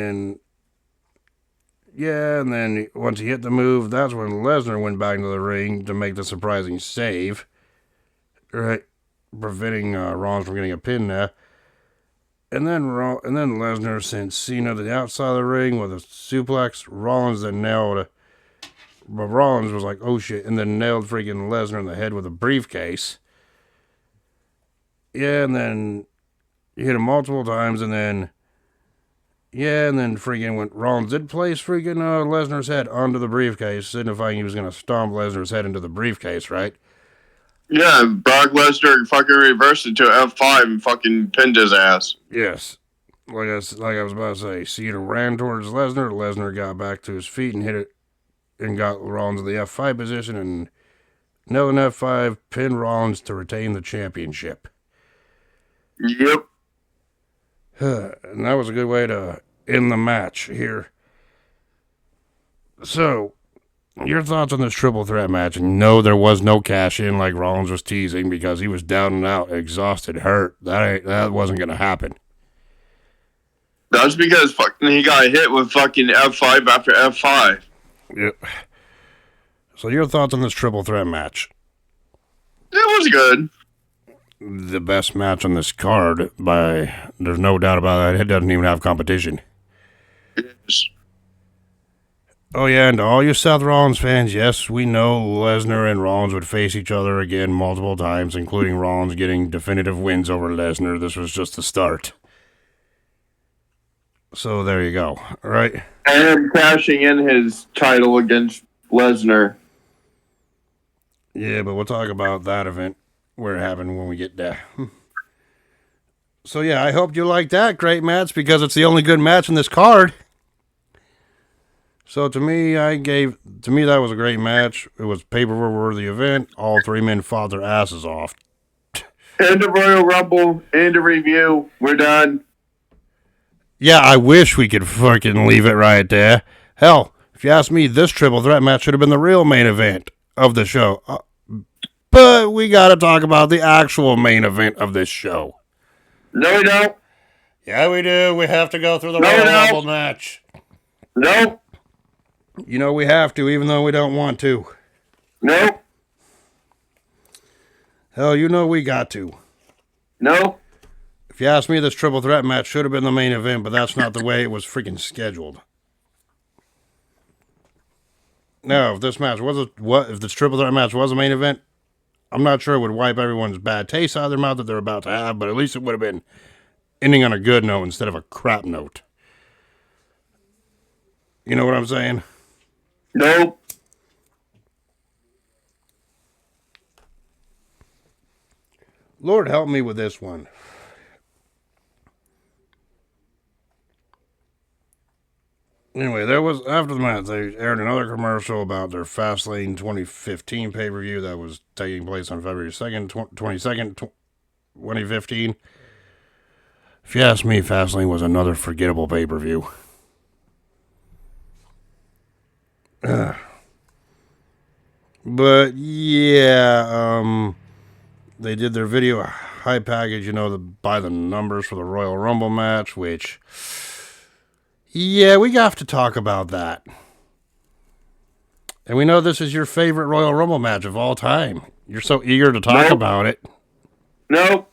then once he hit the move, that's when Lesnar went back into the ring to make the surprising save. Right? Preventing Rollins from getting a pin there. And then Lesnar sent Cena to the outside of the ring with a suplex. Rollins then nailed it. But Rollins was like, oh shit, and then nailed freaking Lesnar in the head with a briefcase. Yeah, and then he hit him multiple times, and then freaking when Rollins did place freaking Lesnar's head onto the briefcase, signifying he was going to stomp Lesnar's head into the briefcase, right? Yeah, Brock Lesnar fucking reversed it to F5 and fucking pinned his ass. Yes. Like I was about to say, Cena ran towards Lesnar. Lesnar got back to his feet and hit it and got Rollins in the F5 position and nailed an F5, pinned Rollins to retain the championship. Yep. And that was a good way to end the match here. So, your thoughts on this triple threat match? And no, there was no cash in like Rollins was teasing because he was down and out, exhausted, hurt. That wasn't going to happen. That's because fucking he got hit with fucking F5 after F5. Yep. So your thoughts on this triple threat match? It was good. The best match on this card, there's no doubt about that. It doesn't even have competition. Yes. Oh yeah, and to all you Seth Rollins fans, yes, we know Lesnar and Rollins would face each other again multiple times, including Rollins getting definitive wins over Lesnar. This was just the start. So there you go, all right? And cashing in his title against Lesnar. Yeah, but we'll talk about that event where it happened when we get there. So yeah, I hope you liked that great match because it's the only good match in this card. So to me, that was a great match. It was a pay-per-view worthy event. All 3 men fought their asses off. End of Royal Rumble, end of review. We're done. Yeah, I wish we could fucking leave it right there. Hell, if you ask me, this triple threat match should have been the real main event of the show. But we gotta talk about the actual main event of this show. No, we don't. Yeah, we do. We have to go through the Royal Rumble match. No. We have to, even though we don't want to. No. Hell, we got to. No. If you ask me, this triple threat match should have been the main event, but that's not the way it was freaking scheduled. Now, if this triple threat match was a main event, I'm not sure it would wipe everyone's bad taste out of their mouth that they're about to have, but at least it would have been ending on a good note instead of a crap note. You know what I'm saying? No. Lord help me with this one. Anyway, after the match, they aired another commercial about their Fastlane 2015 pay-per-view that was taking place on February 2nd, 22nd, 2015. If you ask me, Fastlane was another forgettable pay-per-view. But, yeah, they did their video high package, by the numbers for the Royal Rumble match, which... Yeah, we have to talk about that. And we know this is your favorite Royal Rumble match of all time. You're so eager to talk Nope. about it. Nope.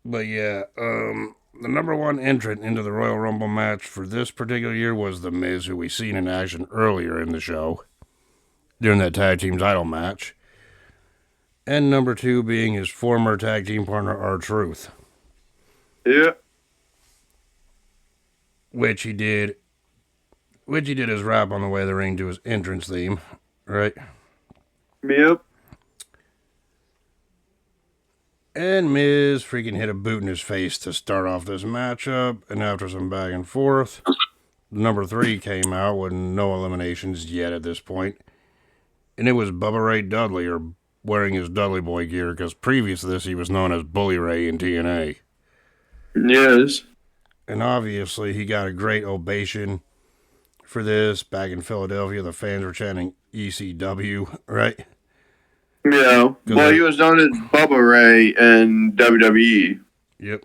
But yeah, the number one entrant into the Royal Rumble match for this particular year was The Miz, who we seen in action earlier in the show during that tag team title match. And number two being his former tag team partner, R-Truth. Yeah. Which he did his rap on the way to the ring to his entrance theme, right? Yep. And Miz freaking hit a boot in his face to start off this matchup, and after some back and forth, number three came out with no eliminations yet at this point, and it was Bubba Ray Dudley, or wearing his Dudley Boy gear, because previous to this he was known as Bully Ray in TNA. Yes. And obviously he got a great ovation for this. Back in Philadelphia, the fans were chanting ECW, right? Yeah. Well, he was known as Bubba Ray in WWE. Yep.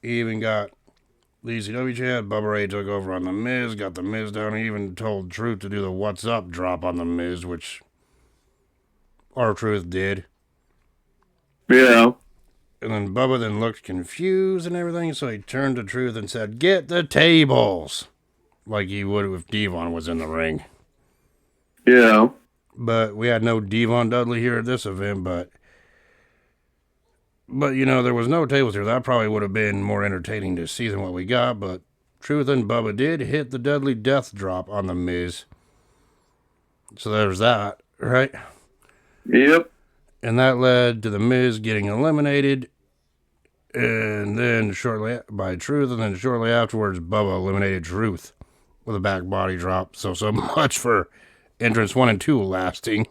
He even got the ECW chant. Bubba Ray took over on The Miz, got The Miz down. He even told Truth to do the What's Up drop on The Miz, which R-Truth did. Yeah. And then Bubba then looked confused and everything, so he turned to Truth and said, "Get the tables!" Like he would if Devon was in the ring. Yeah. But we had no Devon Dudley here at this event, but you know, there was no tables here. That probably would have been more entertaining to see than what we got, but Truth and Bubba did hit the Deadly Death Drop on The Miz. So there's that, right? Yep. And that led to The Miz getting eliminated, and then shortly by Truth, and then shortly afterwards, Bubba eliminated Truth with a back body drop. So much for entrance 1 and 2 lasting.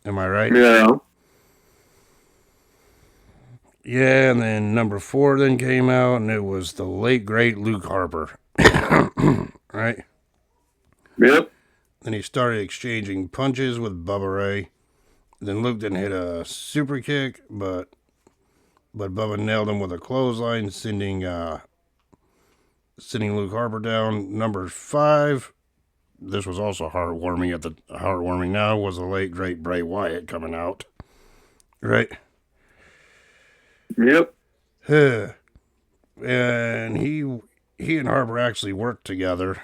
Am I right? Yeah. Yeah, and then number 4 then came out, and it was the late, great Luke Harper. Right? Yep. Then he started exchanging punches with Bubba Ray. Then Luke didn't hit a super kick, but Bubba nailed him with a clothesline, sending Luke Harper down. Number 5, this was also heartwarming now, was the late, great Bray Wyatt coming out. Right? Yep. And he and Harper actually worked together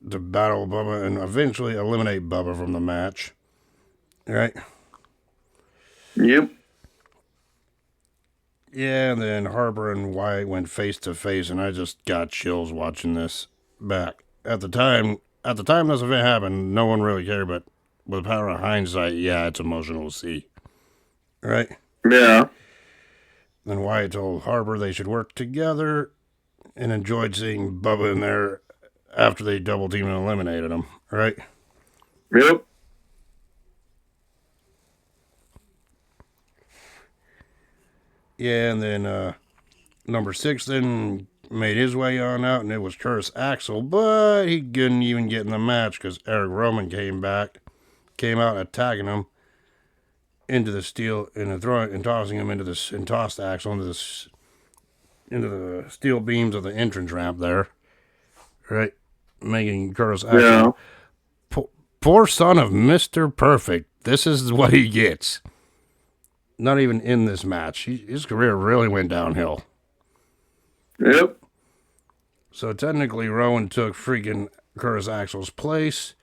to battle Bubba and eventually eliminate Bubba from the match. Right? Yep. Yeah, and then Harper and Wyatt went face to face, and I just got chills watching this back. At the time this event happened, no one really cared, but with the power of hindsight, yeah, it's emotional to see. Right? Yeah. Then Wyatt told Harper they should work together, and enjoyed seeing Bubba in there after they double teamed and eliminated him. Right? Yep. Yeah, and then number 6 then made his way on out, and it was Curtis Axel, but he couldn't even get in the match because Eric Roman came out attacking him into the steel and tossing him into this, and tossed Axel into the steel beams of the entrance ramp there, right? Making Curtis Axel, poor son of Mr. Perfect. This is what he gets. Not even in this match. His career really went downhill. Yep. So technically, Rowan took freaking Curtis Axel's place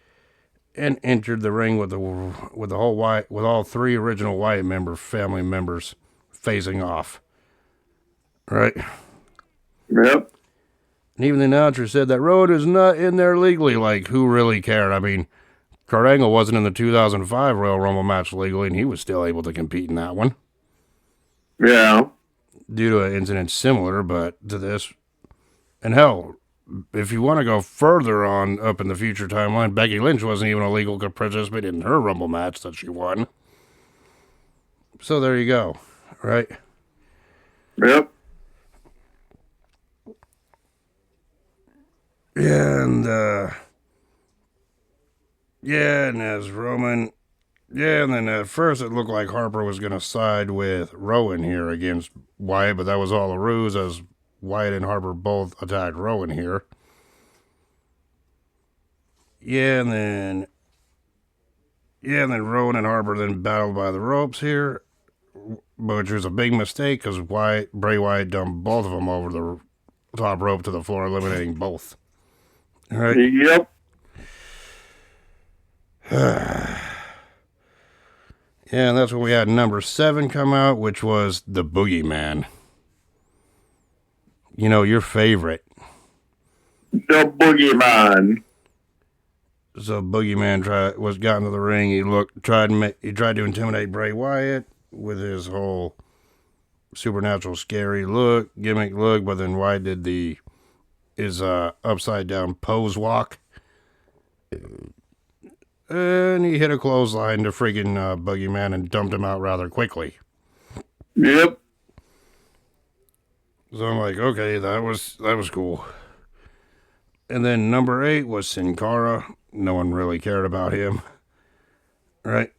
and entered the ring with all 3 original Wyatt family members facing off. Right? Yep. And even the announcer said that Rowan is not in there legally. Like, who really cared? I mean, Kurt Angle wasn't in the 2005 Royal Rumble match legally, and he was still able to compete in that one. Yeah. Due to an incident similar to this. And hell, if you want to go further on up in the future timeline, Becky Lynch wasn't even a legal participant in her Rumble match that she won. So there you go, right? Yep. And as Roman Yeah, and then at first it looked like Harper was going to side with Rowan here against Wyatt, but that was all a ruse as Wyatt and Harper both attacked Rowan here. Yeah, and then Rowan and Harper then battled by the ropes here, which was a big mistake because Bray Wyatt dumped both of them over the top rope to the floor, eliminating both. All right. Yep. Yeah, and that's when we had number 7 come out, which was the Boogeyman. You know, your favorite. The Boogeyman. So Boogeyman got into the ring. He tried to intimidate Bray Wyatt with his whole supernatural scary gimmick look, but then Wyatt did his upside down pose walk. And he hit a clothesline to freaking Boogeyman and dumped him out rather quickly. Yep. So I'm like, okay, that was cool. And then number 8 was Sin Cara. No one really cared about him. Right?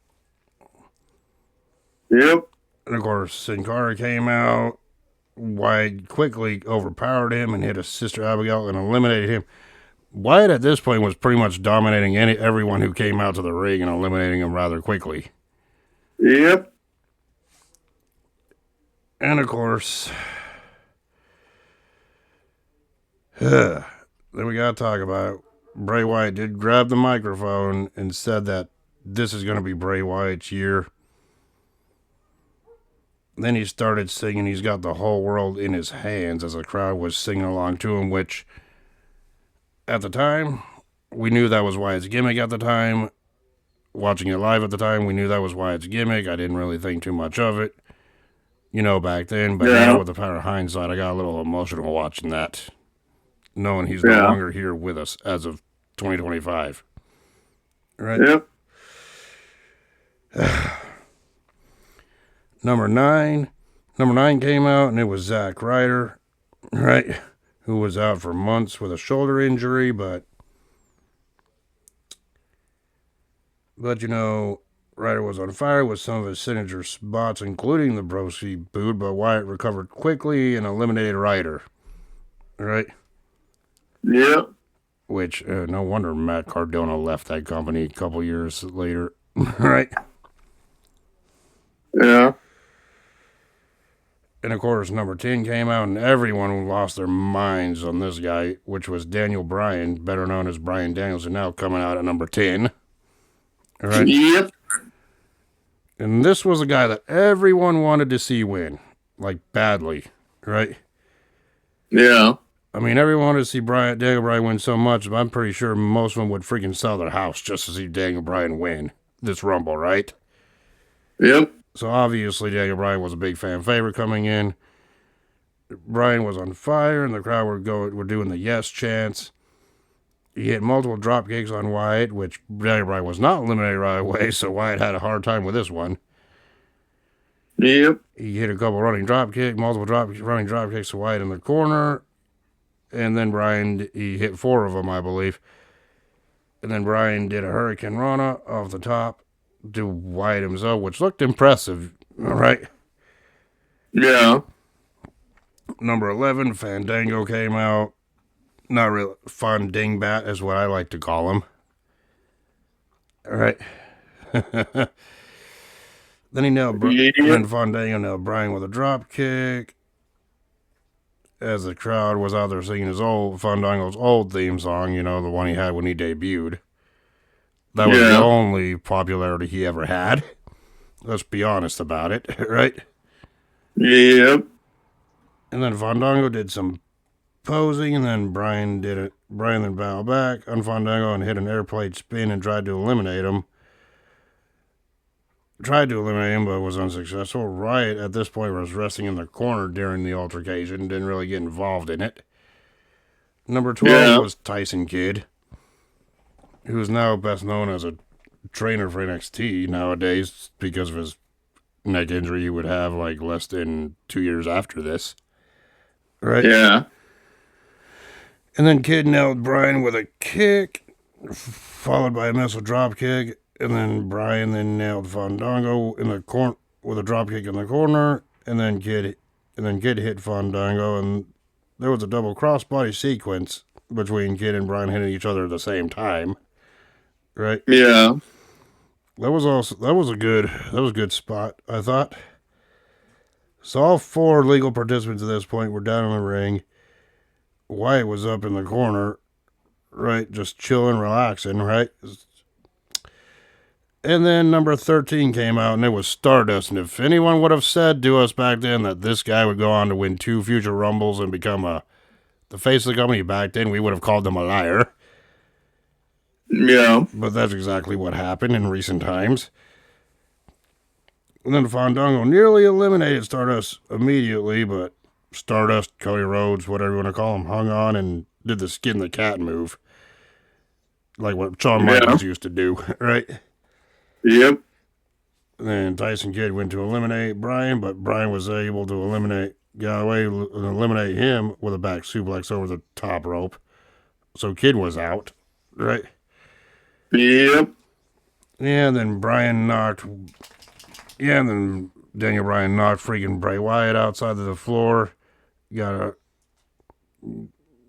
Yep. And of course, Sin Cara came out. Wyatt quickly overpowered him and hit his sister Abigail and eliminated him. Wyatt at this point was pretty much dominating everyone who came out to the ring and eliminating him rather quickly. Yep. And of course, then we gotta talk about it. Bray Wyatt did grab the microphone and said that this is gonna be Bray Wyatt's year. Then he started singing He's Got the Whole World in His Hands as the crowd was singing along to him, which at the time, we knew that was Wyatt's gimmick at the time. Watching it live at the time, we knew that was Wyatt's gimmick. I didn't really think too much of it, back then. But now with the power of hindsight, I got a little emotional watching that, knowing he's no longer here with us as of 2025. Right? Yep. Number 9 came out, and it was Zack Ryder, right? Who was out for months with a shoulder injury, but Ryder was on fire with some of his signature spots, including the Broski boot, but Wyatt recovered quickly and eliminated Ryder. Right? Yeah. Which, no wonder Matt Cardona left that company a couple years later. Right? Yeah. And of course, number 10 came out, and everyone lost their minds on this guy, which was Daniel Bryan, better known as Bryan Danielson, now coming out at number 10. All right? Yep. And this was a guy that everyone wanted to see win, like badly, right? Yeah. I mean, everyone wanted to see Daniel Bryan win so much, but I'm pretty sure most of them would freaking sell their house just to see Daniel Bryan win this Rumble, right? Yep. So obviously Daniel Bryan was a big fan favorite coming in. Bryan was on fire, and the crowd were doing the yes chants. He hit multiple drop kicks on Wyatt, which Daniel Bryan was not eliminated right away, so Wyatt had a hard time with this one. Yep. He hit a couple running running drop kicks to Wyatt in the corner, and then he hit 4 of them, I believe. And then Bryan did a Hurricane Rana off the top to Wyatt himself, which looked impressive, all right? Yeah. Number 11, Fandango came out. Not really fun dingbat is what I like to call him. All right. Then he nailed Fandango nailed Bryan with a drop kick. As the crowd was out there singing Fandango's old theme song, the one he had when he debuted. That was the only popularity he ever had. Let's be honest about it, right? Yep. And then Fandango did some posing, and then Bryan did it. Bryan then bowed back on Fandango and hit an airplane spin and tried to eliminate him. But was unsuccessful. Riot at this point was resting in the corner during the altercation, didn't really get involved in it. Number 12 was Tyson Kidd, who is now best known as a trainer for NXT nowadays because of his neck injury he would have like less than 2 years after this. Right? Yeah. And then Kidd nailed Bryan with a kick, followed by a missile drop kick. And then Brian then nailed Fandango in the corner with a dropkick in the corner, and then Kid hit Fandango, and there was a double crossbody sequence between Kid and Brian hitting each other at the same time. Right? Yeah. That was a good spot, I thought. So all 4 legal participants at this point were down in the ring. Wyatt was up in the corner, right, just chilling, relaxing, right? And then number 13 came out, and it was Stardust. And if anyone would have said to us back then that this guy would go on to win 2 future Rumbles and become the face of the company back then, we would have called them a liar. Yeah. But that's exactly what happened in recent times. And then Fandango nearly eliminated Stardust immediately, but Stardust, Cody Rhodes, whatever you want to call him, hung on and did the skin the cat move. Like what Shawn Michaels used to do, right? Yep. And then Tyson Kidd went to eliminate Brian, but Brian was able to got away and eliminate him with a back suplex over the top rope. So Kidd was out, right? Yep. Yeah, and then Daniel Bryan knocked freaking Bray Wyatt outside of the floor. Then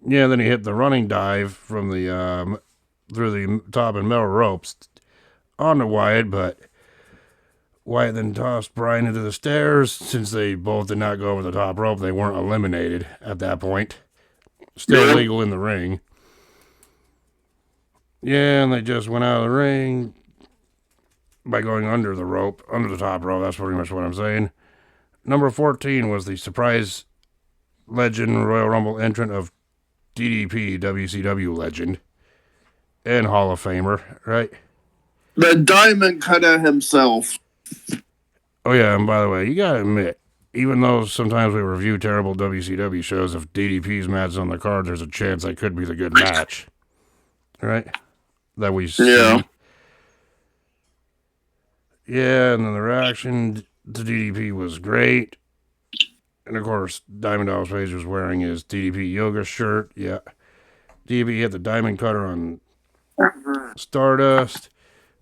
he hit the running dive from the through the top and middle ropes onto Wyatt, but Wyatt then tossed Bryan into the stairs. Since they both did not go over the top rope, they weren't eliminated at that point. Still legal in the ring. Yeah, and they just went out of the ring by going under the top rope. That's pretty much what I'm saying. Number 14 was the surprise legend Royal Rumble entrant of DDP, WCW legend, and Hall of Famer, right? The Diamond Cutter himself. Oh, yeah, and by the way, you gotta admit, even though sometimes we review terrible WCW shows, if DDP's match is on the card, there's a chance that could be the good match, right? That we see. Yeah. Yeah, and then the reaction to DDP was great. And of course, Diamond Dallas Page was wearing his DDP yoga shirt. Yeah. DDP hit the diamond cutter on Stardust.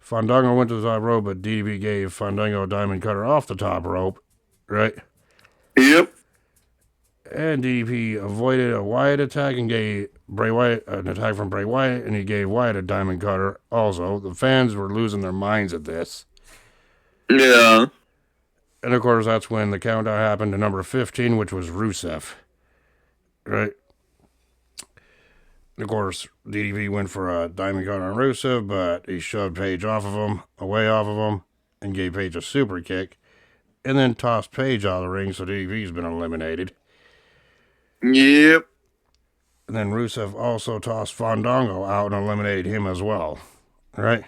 Fandango went to the top rope, but DDP gave Fandango a diamond cutter off the top rope. Right? Yep. And DDP avoided a Wyatt attack and gave Bray Wyatt an attack from Bray Wyatt, and he gave Wyatt a diamond cutter also. The fans were losing their minds at this. Yeah. And of course, that's when the countdown happened to number 15, which was Rusev. Right? And of course, DDP went for a diamond cutter on Rusev, but he shoved Page away off of him, and gave Page a super kick, and then tossed Page out of the ring, so DDP's been eliminated. Yep. And then Rusev also tossed Fandango out and eliminated him as well. Right?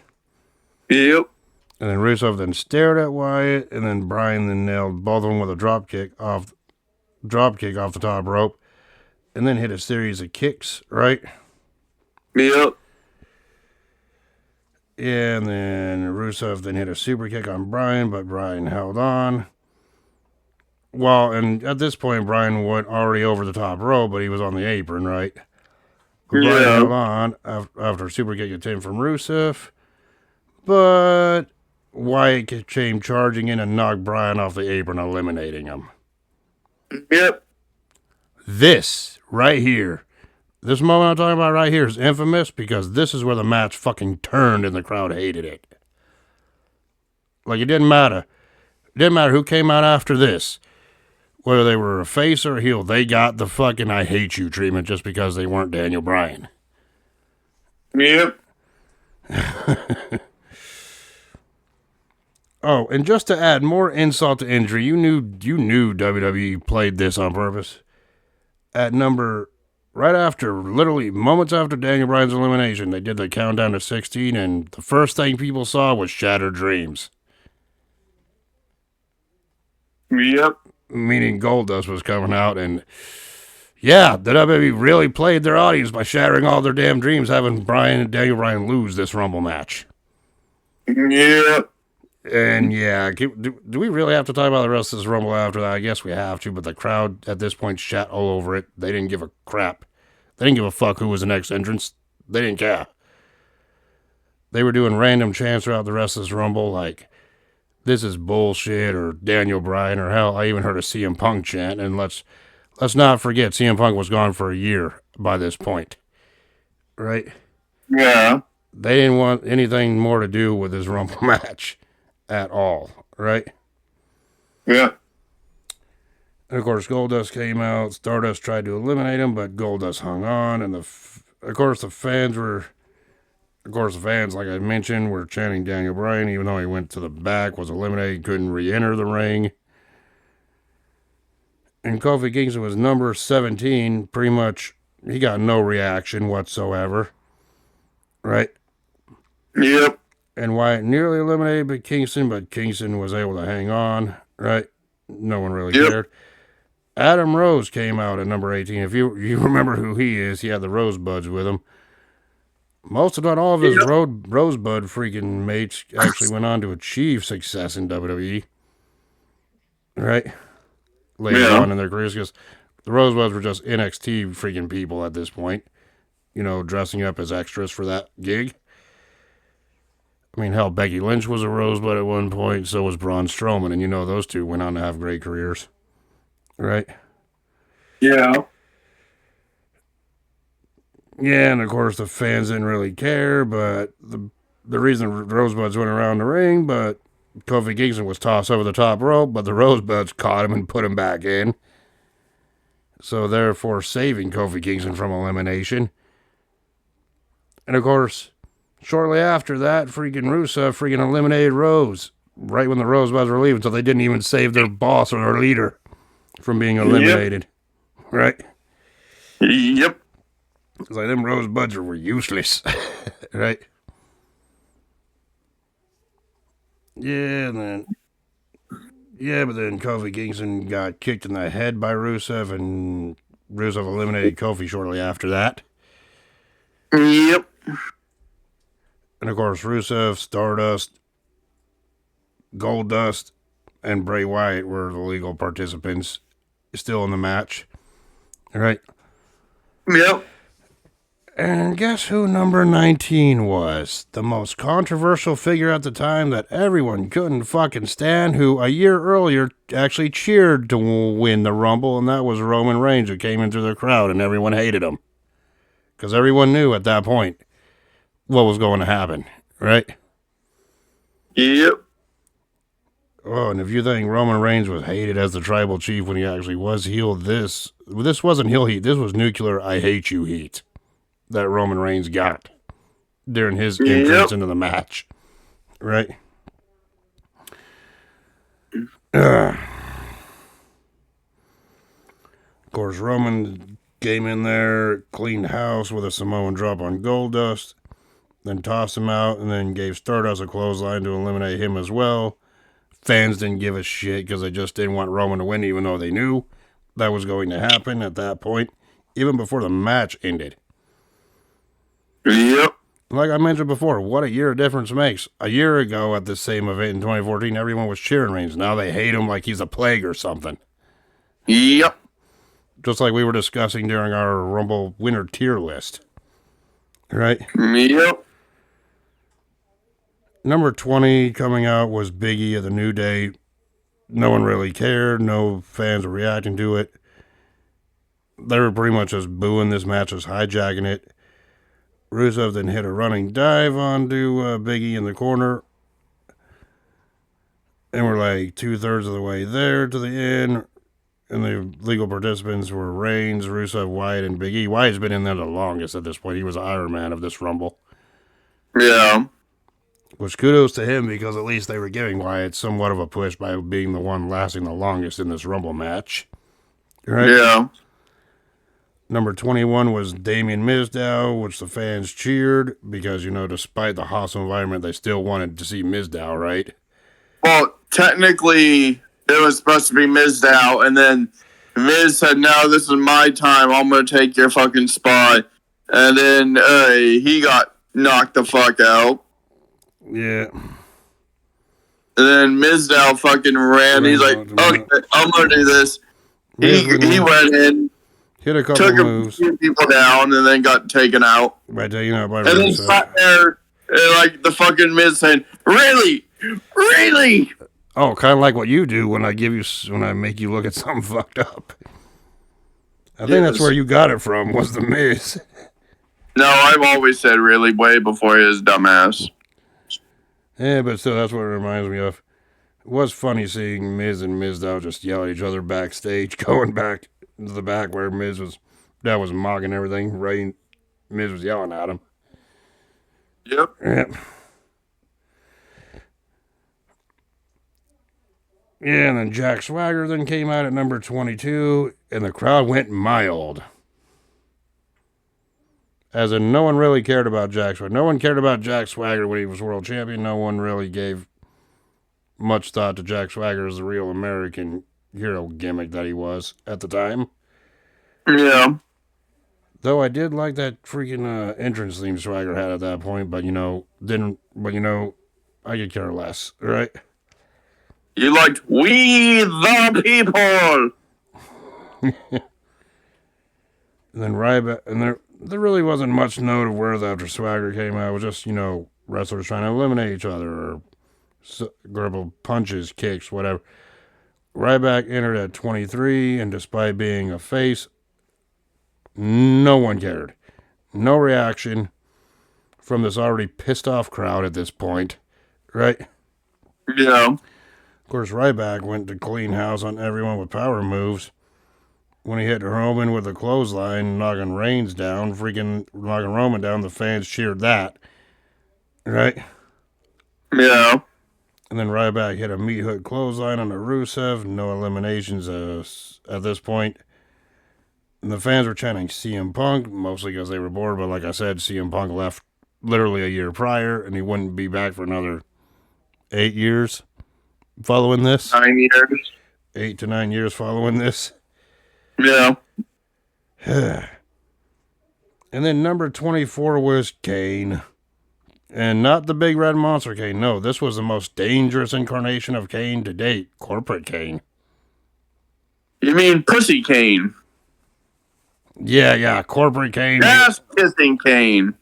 Yep. And then Rusev then stared at Wyatt, and then Bryan then nailed both of them with a drop kick off the top rope, and then hit a series of kicks, right? Yep. Yeah, and then Rusev then hit a super kick on Bryan, but Bryan held on. Well, and at this point, Bryan went already over the top rope, but he was on the apron, right? Bryan held on after a super kick attempt from Rusev, but Wyatt came charging in and knocked Bryan off the apron, eliminating him. Yep. This right here, this moment I'm talking about right here is infamous because this is where the match fucking turned and the crowd hated it. Like, it didn't matter. It didn't matter who came out after this. Whether they were a face or a heel, they got the fucking I hate you treatment just because they weren't Daniel Bryan. Yep. Oh, and just to add more insult to injury, you knew WWE played this on purpose. Literally moments after Daniel Bryan's elimination, they did the countdown to 16, and the first thing people saw was Shattered Dreams. Yep. Meaning Goldust was coming out, and yeah, the WWE really played their audience by shattering all their damn dreams, having Daniel Bryan lose this Rumble match. Yep. And yeah, do we really have to talk about the rest of this Rumble after that? I guess we have to, but the crowd at this point shat all over it. They didn't give a crap. They didn't give a fuck who was the next entrance. They didn't care. they were doing random chants throughout the rest of this Rumble, like, this is bullshit, or Daniel Bryan, or hell, I even heard a CM Punk chant, and let's not forget, CM Punk was gone for a year by this point, right? Yeah. They didn't want anything more to do with this Rumble match at all, right? Yeah. And of course, Goldust came out. Stardust tried to eliminate him, but Goldust hung on, and of course, the fans, like I mentioned, were chanting Daniel Bryan, even though he went to the back, was eliminated, couldn't re-enter the ring. And Kofi Kingston was number 17. Pretty much, he got no reaction whatsoever, right? Yep. And Wyatt nearly eliminated Kingston, but Kingston was able to hang on, right? No one really cared. Adam Rose came out at number 18. If you remember who he is, he had the Rosebuds with him. Most, if not all of his Rosebud freaking mates actually went on to achieve success in WWE, right? Later on in their careers, because the Rosebuds were just NXT freaking people at this point, dressing up as extras for that gig. I mean, hell, Becky Lynch was a Rosebud at one point, so was Braun Strowman, and those two went on to have great careers, right? Yeah. Yeah, and of course the fans didn't really care, but the reason the Rosebuds went around the ring, but Kofi Kingston was tossed over the top rope, but the Rosebuds caught him and put him back in. So therefore saving Kofi Kingston from elimination. And of course, shortly after that, freaking Rusev freaking eliminated Rose right when the Rosebuds were leaving, so they didn't even save their boss or their leader from being eliminated. Yep. Right? Yep. It's like them Rosebuds were useless. Right? Yeah, but then Kofi Kingston got kicked in the head by Rusev, and Rusev eliminated Kofi shortly after that. Yep. And of course, Rusev, Stardust, Goldust, and Bray Wyatt were the legal participants still in the match. All right? Yep. And guess who number 19 was? The most controversial figure at the time that everyone couldn't fucking stand, who a year earlier actually cheered to win the Rumble, and that was Roman Reigns, who came into the crowd and everyone hated him. Because everyone knew at that point what was going to happen, right? Yep. Oh, and if you think Roman Reigns was hated as the tribal chief when he actually was heel, this wasn't heel heat. This was nuclear I hate you heat that Roman Reigns got during his entrance into the match, right? Of course, Roman came in there, cleaned house with a Samoan drop on Goldust, then tossed him out, and then gave Stardust a clothesline to eliminate him as well. Fans didn't give a shit because they just didn't want Roman to win, even though they knew that was going to happen at that point, even before the match ended. Yep. Like I mentioned before, what a year of difference makes. A year ago at this same event in 2014, everyone was cheering Reigns. Now they hate him like he's a plague or something. Yep. Just like we were discussing during our Rumble winner tier list. Right? Yep. Number 20 coming out was Big E of the New Day. No one really cared. No fans were reacting to it. They were pretty much just booing this match, just hijacking it. Rusev then hit a running dive onto Big E in the corner. And we're like 2/3 of the way there to the end. And the legal participants were Reigns, Rusev, Wyatt, and Big E. Wyatt's been in there the longest at this point. He was the Iron Man of this Rumble. Yeah. Which kudos to him, because at least they were giving Wyatt somewhat of a push by being the one lasting the longest in this Rumble match. Right? Yeah. Number 21 was Damien Mizdow, which the fans cheered because, despite the hostile environment, they still wanted to see Mizdow, right? Well, technically, it was supposed to be Mizdow, and then Miz said, "No, this is my time. I'm going to take your fucking spot." And then he got knocked the fuck out. Yeah. And then Mizdow fucking ran. He's like, "Okay, I'm going to do this." He went in. Hit a couple moves. Took a few people down and then got taken out. By taking out by and then sat there And like the fucking Miz saying, "Really, really." Oh, kind of like what you do when I make you look at something fucked up. I think that's where you got it from, was the Miz. No, I've always said really way before his dumbass. Yeah, but still, that's what it reminds me of. It was funny seeing Miz and Mizdow just yell at each other backstage, going back to the back where that was mocking everything. Right, Miz was yelling at him. Yep. Yeah, and then Jack Swagger then came out at number 22, and the crowd went mild. As in, no one really cared about Jack Swagger. No one cared about Jack Swagger when he was world champion. No one really gave much thought to Jack Swagger as the real American hero gimmick that he was at the time. Yeah. Though I did like that freaking entrance theme Swagger had at that point, but I could care less, right? You liked "We the People." And then Ryback, and there really wasn't much note of words after Swagger came out. It was just, wrestlers trying to eliminate each other or verbal punches, kicks, whatever. Ryback entered at 23, and despite being a face, no one cared. No reaction from this already pissed off crowd at this point, right? Yeah. Of course, Ryback went to clean house on everyone with power moves. When he hit Roman with a clothesline, knocking Reigns down, freaking knocking Roman down, the fans cheered that, right? Yeah. And then Ryback hit a meat hook clothesline on the Rusev. No eliminations at this point. And the fans were chanting CM Punk, mostly because they were bored. But like I said, CM Punk left literally a year prior, and he wouldn't be back for another 8 years following this. 9 years. 8 to 9 years following this. Yeah. And then number 24 was Kane. And not the big red monster Kane. No, this was the most dangerous incarnation of Kane to date. Corporate Kane. You mean Pussy Kane? Yeah. Corporate Kane. Ass kissing Kane.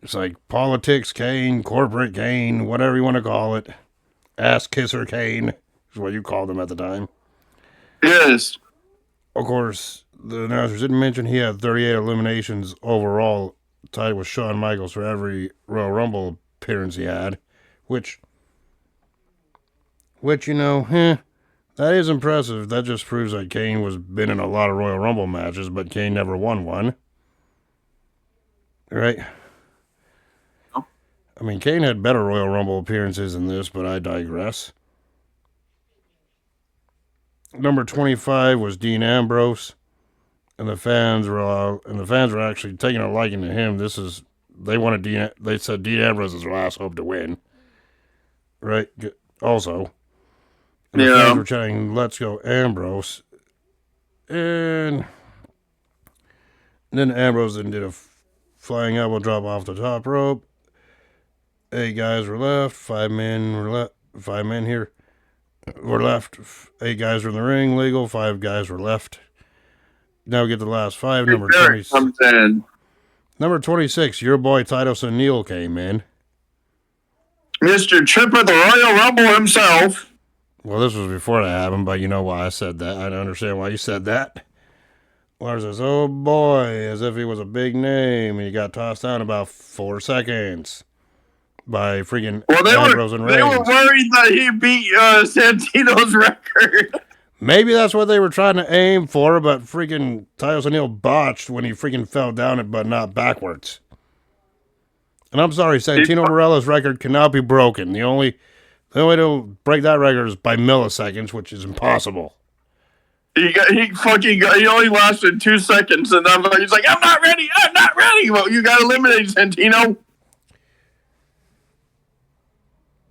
It's like politics Kane, corporate Kane, whatever you want to call it. Ass kisser Kane is what you called him at the time. Yes. Of course, the announcers didn't mention he had 38 eliminations overall, tied with Shawn Michaels for every Royal Rumble appearance he had, which that is impressive. That just proves that Kane was been in a lot of Royal Rumble matches, but Kane never won one. Right? No. I mean, Kane had better Royal Rumble appearances than this, but I digress. Number 25 was Dean Ambrose, and the fans were actually taking a liking to him. They said Dean Ambrose is their last hope to win, right? Also, and the fans were chanting, "Let's go Ambrose," and then Ambrose then did a flying elbow drop off the top rope. 8 guys were left. 5 men were left. 5 men here. Were left. 8 guys were in the ring, legal. 5 guys were left. Now we get the last 5. Number 26, your boy Titus O'Neil came in. Mr. Tripper, the Royal Rumble himself. Well, this was before that happened, but you know why I said that. I don't understand why you said that. Lars says, "Oh boy," as if he was a big name, and he got tossed down about 4 seconds. By freaking Ambrose and Reigns. They were worried that he beat Santino's record. Maybe that's what they were trying to aim for, but freaking Titus O'Neil botched when he freaking fell down it, but not backwards. And I'm sorry, Santino Marella's record cannot be broken. The only way to break that record is by milliseconds, which is impossible. He only lasted 2 seconds, and then he's like, I'm not ready. Well, you got eliminated, Santino.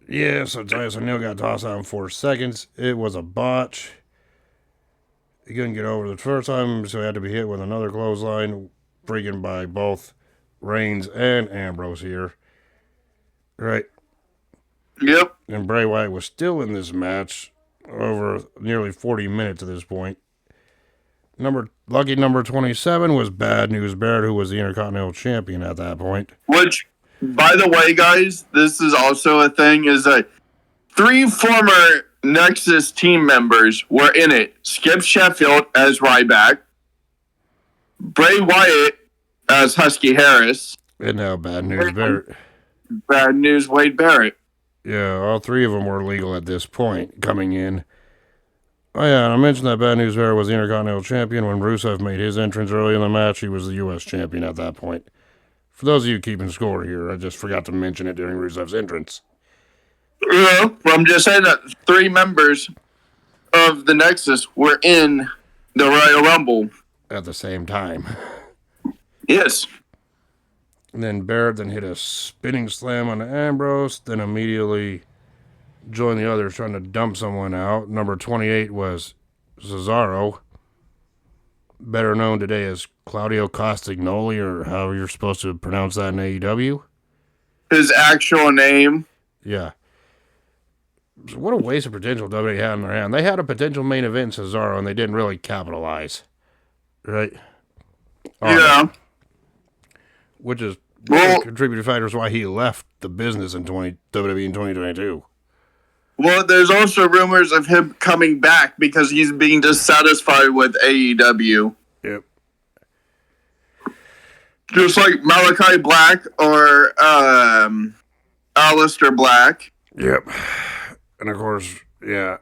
Yeah, so Titus O'Neil got tossed out in 4 seconds. It was a botch. He couldn't get over the first time, so he had to be hit with another clothesline, freaking by both Reigns and Ambrose here. Right? Yep. And Bray Wyatt was still in this match over nearly 40 minutes at this point. Lucky number 27 was Bad News Barrett, who was the Intercontinental Champion at that point. Which By the way, guys, this is also a thing. Is that 3 former Nexus team members were in it. Skip Sheffield as Ryback, Bray Wyatt as Husky Harris, And now Bad News Barrett. Bad News Wade Barrett. Yeah, all 3 of them were legal at this point coming in. Oh yeah, and I mentioned that Bad News Barrett was the Intercontinental Champion when Rusev made his entrance early in the match. He was the U.S. Champion at that point. For those of you keeping score here, I just forgot to mention it during Rusev's entrance. Yeah, well, I'm just saying that 3 members of the Nexus were in the Royal Rumble at the same time. Yes. And then Barrett then hit a spinning slam on Ambrose, then immediately joined the others trying to dump someone out. Number 28 was Cesaro, better known today as Claudio Castagnoli, or however you're supposed to pronounce that in AEW. His actual name. Yeah. So what a waste of potential WWE had in their hand. They had a potential main event in Cesaro, and they didn't really capitalize. Right? Yeah. Which is one of the contributing factors why he left the business in WWE in 2022. Well, there's also rumors of him coming back because he's being dissatisfied with AEW. Yep. Just like Malachi Black or Aleister Black. Yep. And of course, yeah.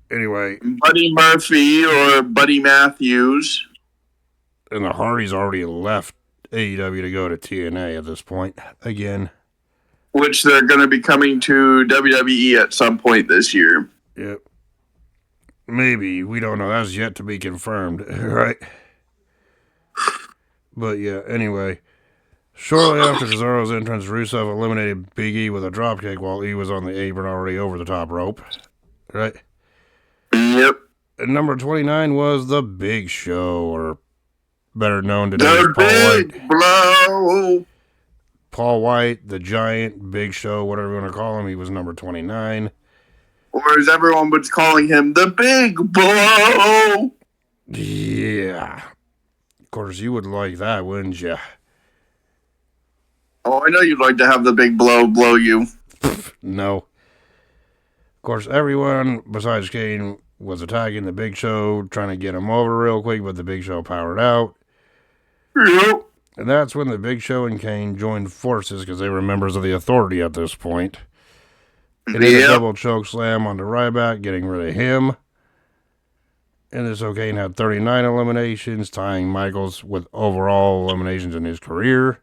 Anyway. Buddy Murphy or Buddy Matthews. And the Hardys already left AEW to go to TNA at this point. Again. Which they're going to be coming to WWE at some point this year. Yep. Maybe. We don't know. That's yet to be confirmed. Right? But yeah, anyway. Shortly after Cesaro's entrance, Rusev eliminated Big E with a dropkick while he was on the apron already over the top rope. Right? Yep. And number 29 was The Big Show, or better known today as The Big Blow. Paul White, the Giant, Big Show, whatever you want to call him. He was number 29. Or as everyone was calling him, The Big Blow. Yeah. Of course, you would like that, wouldn't you? Oh, I know you'd like to have the big blow you. No. Of course, everyone besides Kane was attacking the Big Show, trying to get him over real quick, but the Big Show powered out. Yep. And that's when the Big Show and Kane joined forces because they were members of the Authority at this point. It did a double choke slam onto Ryback, getting rid of him. And this Kane had 39 eliminations, tying Michaels with overall eliminations in his career.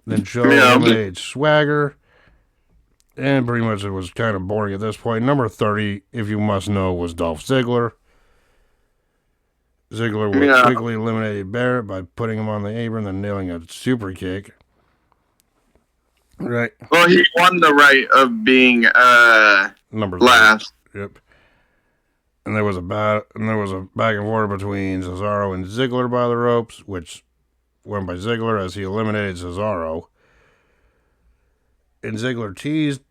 Then Show eliminated Swagger. And pretty much it was kind of boring at this point. Number 30, if you must know, was Dolph Ziggler. Ziggler quickly eliminated Barrett by putting him on the apron and nailing a super kick. Right. Well, he won the right of being number last. Yep. And there was a back and forth between Cesaro and Ziggler by the ropes, which went by Ziggler as he eliminated Cesaro. And Ziggler teased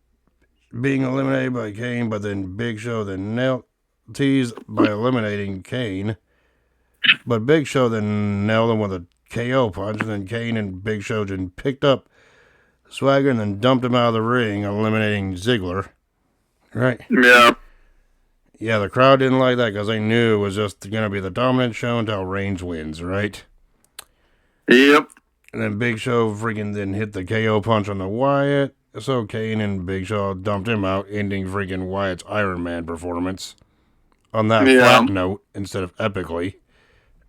being eliminated by Kane, but then Big Show then teased by eliminating Kane. But Big Show then nailed him with a KO punch, and then Kane and Big Show then picked up Swagger and then dumped him out of the ring, eliminating Ziggler. Right? Yeah. Yeah, the crowd didn't like that because they knew it was just going to be the dominant show until Reigns wins, right? Yep. And then Big Show freaking then hit the KO punch on the Wyatt. So Kane and Big Show dumped him out, ending freaking Wyatt's Iron Man performance on that flat note instead of epically.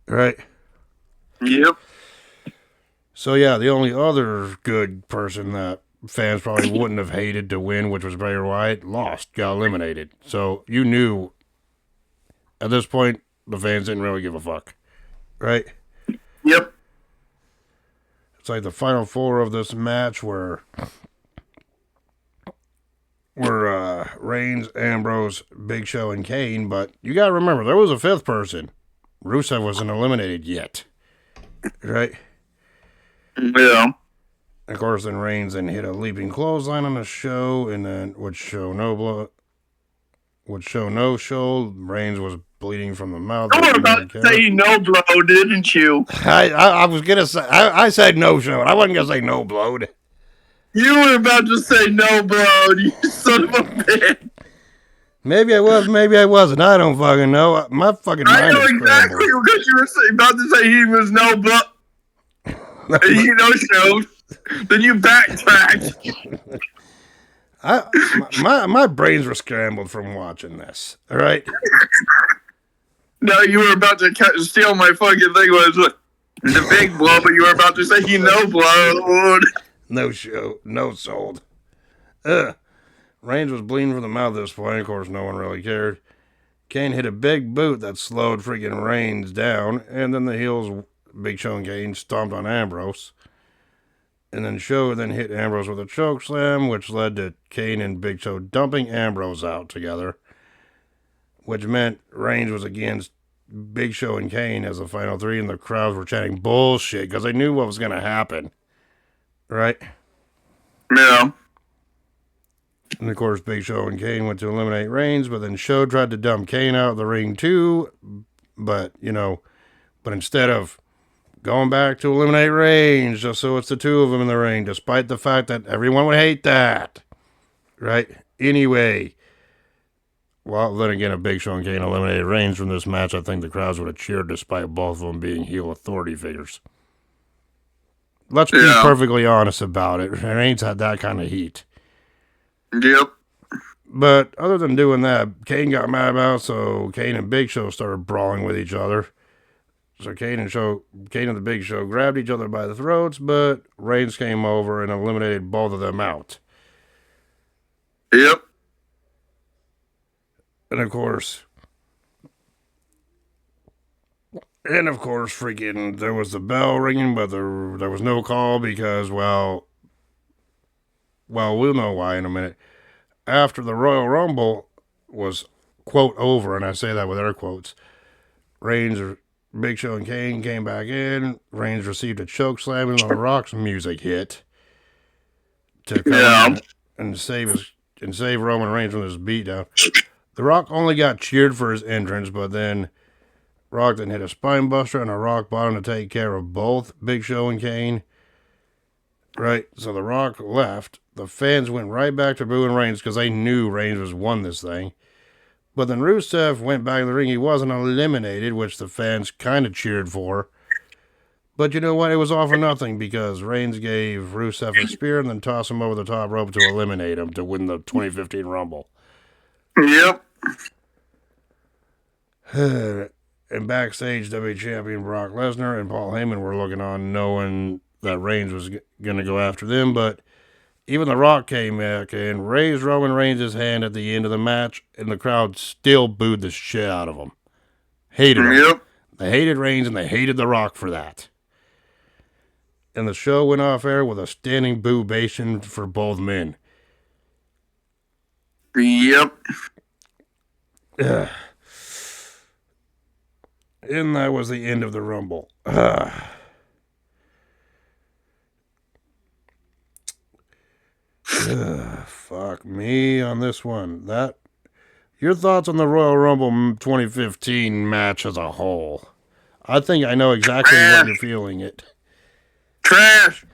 Right? Yep. So yeah, the only other good person that fans probably wouldn't have hated to win, which was Bray Wyatt, lost, got eliminated. So you knew at this point the fans didn't really give a fuck. Right? Yep. It's like the final four of this match were Reigns, Ambrose, Big Show, and Kane, but you gotta remember, there was a fifth person. Rusev wasn't eliminated yet. Right? Yeah. Of course, then Reigns then hit a leaping clothesline on the show, and then would show no show. Reigns was bleeding from the mouth. You were about to say no blow, didn't you? I was gonna say I said no show. I wasn't gonna say no blowed. You were about to say no, bro. You son of a bitch. Maybe I was, maybe I wasn't. I don't fucking know. My fucking I mind know is exactly scrambled. because you were about to say he was no, but you know, shows. Then you backtracked. My brains were scrambled from watching this. All right. No, you were about to steal my fucking thing. Was the big blow, but you were about to say he no blow. No show. No sold. Ugh. Reigns was bleeding from the mouth at this point. Of course, no one really cared. Kane hit a big boot that slowed freaking Reigns down, and then the heels, Big Show and Kane, stomped on Ambrose. And then Show then hit Ambrose with a choke slam, which led to Kane and Big Show dumping Ambrose out together, which meant Reigns was against Big Show and Kane as the final three, and the crowds were chanting bullshit because they knew what was going to happen. Right? Yeah. And of course, Big Show and Kane went to eliminate Reigns, but then Show tried to dump Kane out of the ring too. But, but instead of going back to eliminate Reigns, just so it's the two of them in the ring, despite the fact that everyone would hate that. Right? Anyway, well, then again, if Big Show and Kane eliminated Reigns from this match, I think the crowds would have cheered despite both of them being heel authority figures. Let's be perfectly honest about it. Reigns had that kind of heat. Yep. But other than doing that, Kane got mad about it, so Kane and Big Show started brawling with each other. So Kane and the Big Show grabbed each other by the throats, but Reigns came over and eliminated both of them out. Yep. And of course, freaking, there was the bell ringing, but there was no call because, well, we'll know why in a minute. After the Royal Rumble was, quote, over, and I say that with air quotes, Reigns, Big Show, and Kane came back in. Reigns received a choke slam, and The Rock's music hit to come and save Roman Reigns from this beatdown. The Rock only got cheered for his entrance, but then Rock then hit a spine buster and a rock bottom to take care of both Big Show and Kane. Right, so The Rock left. The fans went right back to booing Reigns because they knew Reigns was won this thing. But then Rusev went back in the ring. He wasn't eliminated, which the fans kind of cheered for. But you know what? It was all for nothing because Reigns gave Rusev a spear and then tossed him over the top rope to eliminate him to win the 2015 Rumble. Yep. And backstage, WWE Champion Brock Lesnar and Paul Heyman were looking on, knowing that Reigns was going to go after them. But even The Rock came back and raised Roman Reigns' hand at the end of the match, and the crowd still booed the shit out of him. Hated him. Yep. They hated Reigns, and they hated The Rock for that. And the show went off air with a standing boo-bation for both men. Yep. Ugh. And that was the end of the Rumble. Fuck me on this one. Your thoughts on the Royal Rumble 2015 match as a whole? I think I know exactly what you're feeling it. Trash.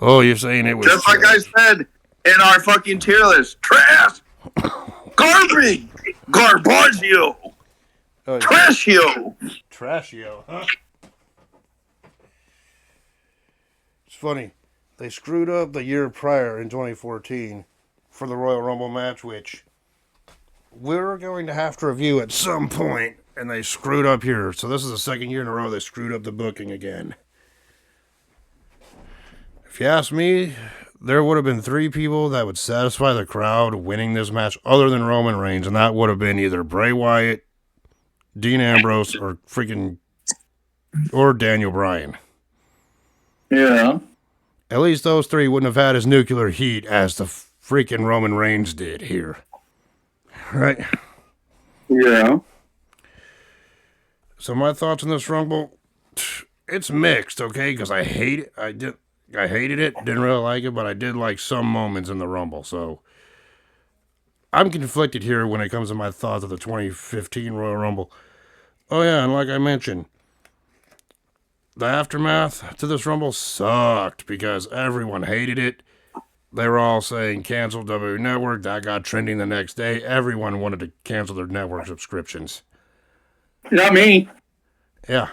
Oh, you're saying it was just trash. Like I said in our fucking tier list. Trash. Garbage. Garbaggio. Oh, Trashio. Trashio, huh? It's funny. They screwed up the year prior in 2014 for the Royal Rumble match, which we're going to have to review at some point, and they screwed up here. So this is the second year in a row they screwed up the booking again. If you ask me, there would have been 3 people that would satisfy the crowd winning this match other than Roman Reigns, and that would have been either Bray Wyatt, Dean Ambrose, or Daniel Bryan. Yeah. At least those 3 wouldn't have had as nuclear heat as the freaking Roman Reigns did here. Right? Yeah. So my thoughts on this Rumble, it's mixed, okay? Because I hate it. I hated it. Didn't really like it, but I did like some moments in the Rumble. So I'm conflicted here when it comes to my thoughts of the 2015 Royal Rumble. Oh yeah, and like I mentioned, the aftermath to this Rumble sucked because everyone hated it. They were all saying cancel WWE Network. That got trending the next day. Everyone wanted to cancel their network subscriptions. Not me. Yeah.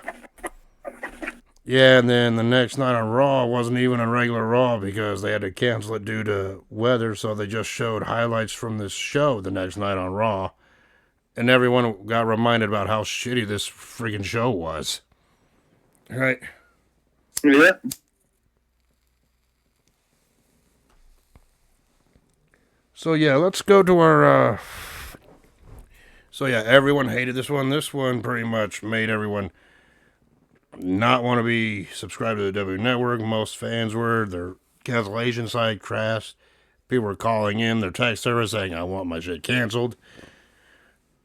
Yeah, and then the next night on Raw wasn't even a regular Raw because they had to cancel it due to weather, so they just showed highlights from this show the next night on Raw. And everyone got reminded about how shitty this freaking show was. Right? Yeah. So yeah, let's go to our... So yeah, everyone hated this one. This one pretty much made everyone not want to be subscribed to the W Network. Most fans were. Their cancellation site crashed. People were calling in their text service saying, I want my shit canceled.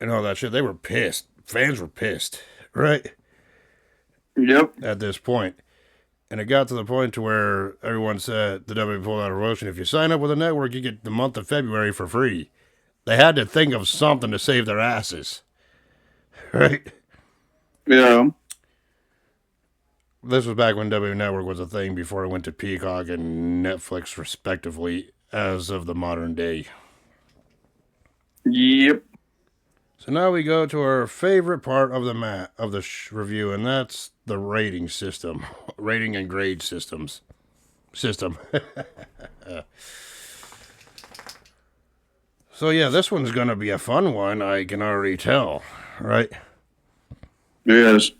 And all that shit. They were pissed. Fans were pissed. Right? Yep. At this point. And it got to the point to where everyone said the W pulled out a motion. If you sign up with a network, you get the month of February for free. They had to think of something to save their asses. Right? Yeah. This was back when W Network was a thing before it went to Peacock and Netflix, respectively, as of the modern day. Yep. So now we go to our favorite part of the review, and that's the rating system, rating and grade system. So yeah, this one's gonna be a fun one. I can already tell, right? Yes.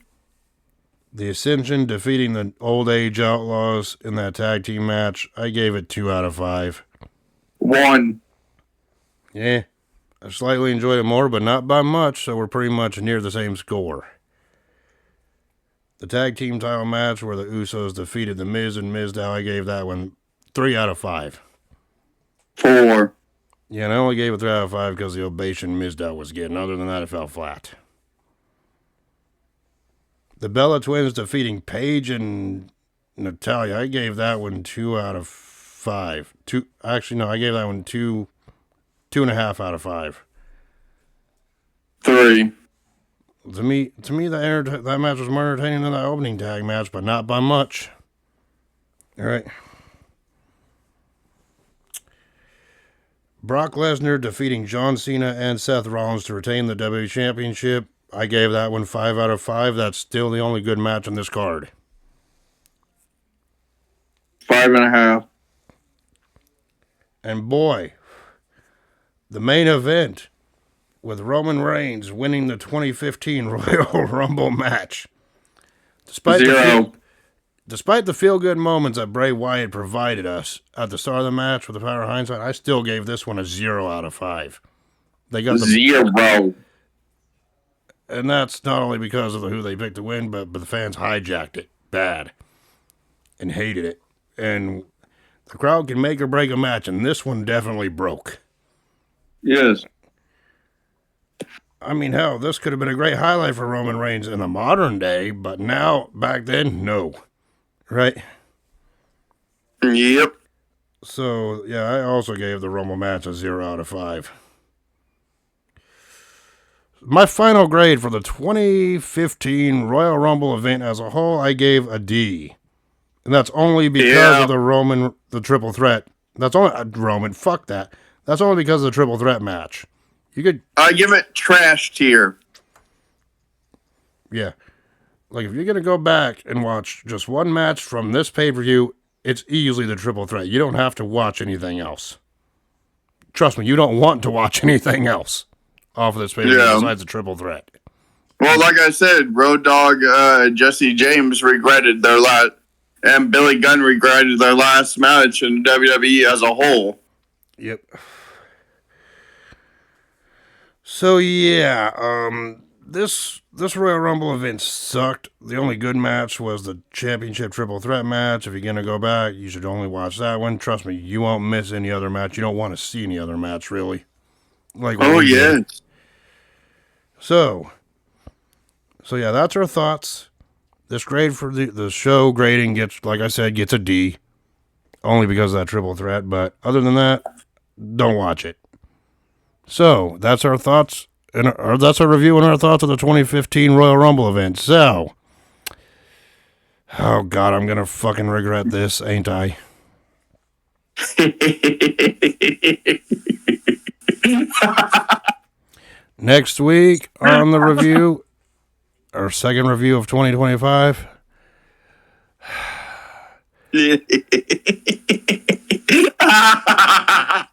The Ascension defeating the Old Age Outlaws in that tag team match. I gave it 2 out of 5. 1. Yeah. I slightly enjoyed it more, but not by much, so we're pretty much near the same score. The tag team title match where the Usos defeated The Miz and Mizdow, I gave that one 3 out of 5. 4. Yeah, and I only gave it 3 out of 5 because the ovation Mizdow was getting. Other than that, it fell flat. The Bella Twins defeating Paige and Natalia, I gave that one 2 out of 5. I gave that one 2.5 out of 5. 3. To me, that match was more entertaining than the opening tag match, but not by much. All right. Brock Lesnar defeating John Cena and Seth Rollins to retain the WWE Championship. I gave that one 5 out of 5. That's still the only good match on this card. 5.5. And boy, the main event with Roman Reigns winning the 2015 Royal Rumble match. Despite 0. Despite the feel-good moments that Bray Wyatt provided us at the start of the match with the power of hindsight, I still gave this one a 0 out of 5. They got 0. And that's not only because of who they picked to win, but the fans hijacked it bad and hated it. And the crowd can make or break a match, and this one definitely broke. Yes. I mean, hell, this could have been a great highlight for Roman Reigns in the modern day, but now, back then, no. Right? Yep. So, yeah, I also gave the Rumble match a 0 out of 5. My final grade for the 2015 Royal Rumble event as a whole, I gave a D. And that's only because of the triple threat. That's only, Roman, fuck that. That's only because of the triple threat match. I give it trash tier. Yeah. Like, if you're going to go back and watch just one match from this pay-per-view, it's easily the triple threat. You don't have to watch anything else. Trust me, you don't want to watch anything else off of this pay-per-view besides the triple threat. Well, like I said, Road Dogg, Jesse James regretted their last, and Billy Gunn regretted their last match in WWE as a whole. Yep. So, yeah, this Royal Rumble event sucked. The only good match was the championship triple threat match. If you're going to go back, you should only watch that one. Trust me, you won't miss any other match. You don't want to see any other match, really. Oh, yeah. So yeah, that's our thoughts. This grade for the show grading gets, like I said, gets a D. Only because of that triple threat. But other than that, don't watch it. So, that's our thoughts, that's our review and our thoughts of the 2015 Royal Rumble event. So, Oh, God, I'm going to fucking regret this, ain't I? Next week on the review, our second review of 2025.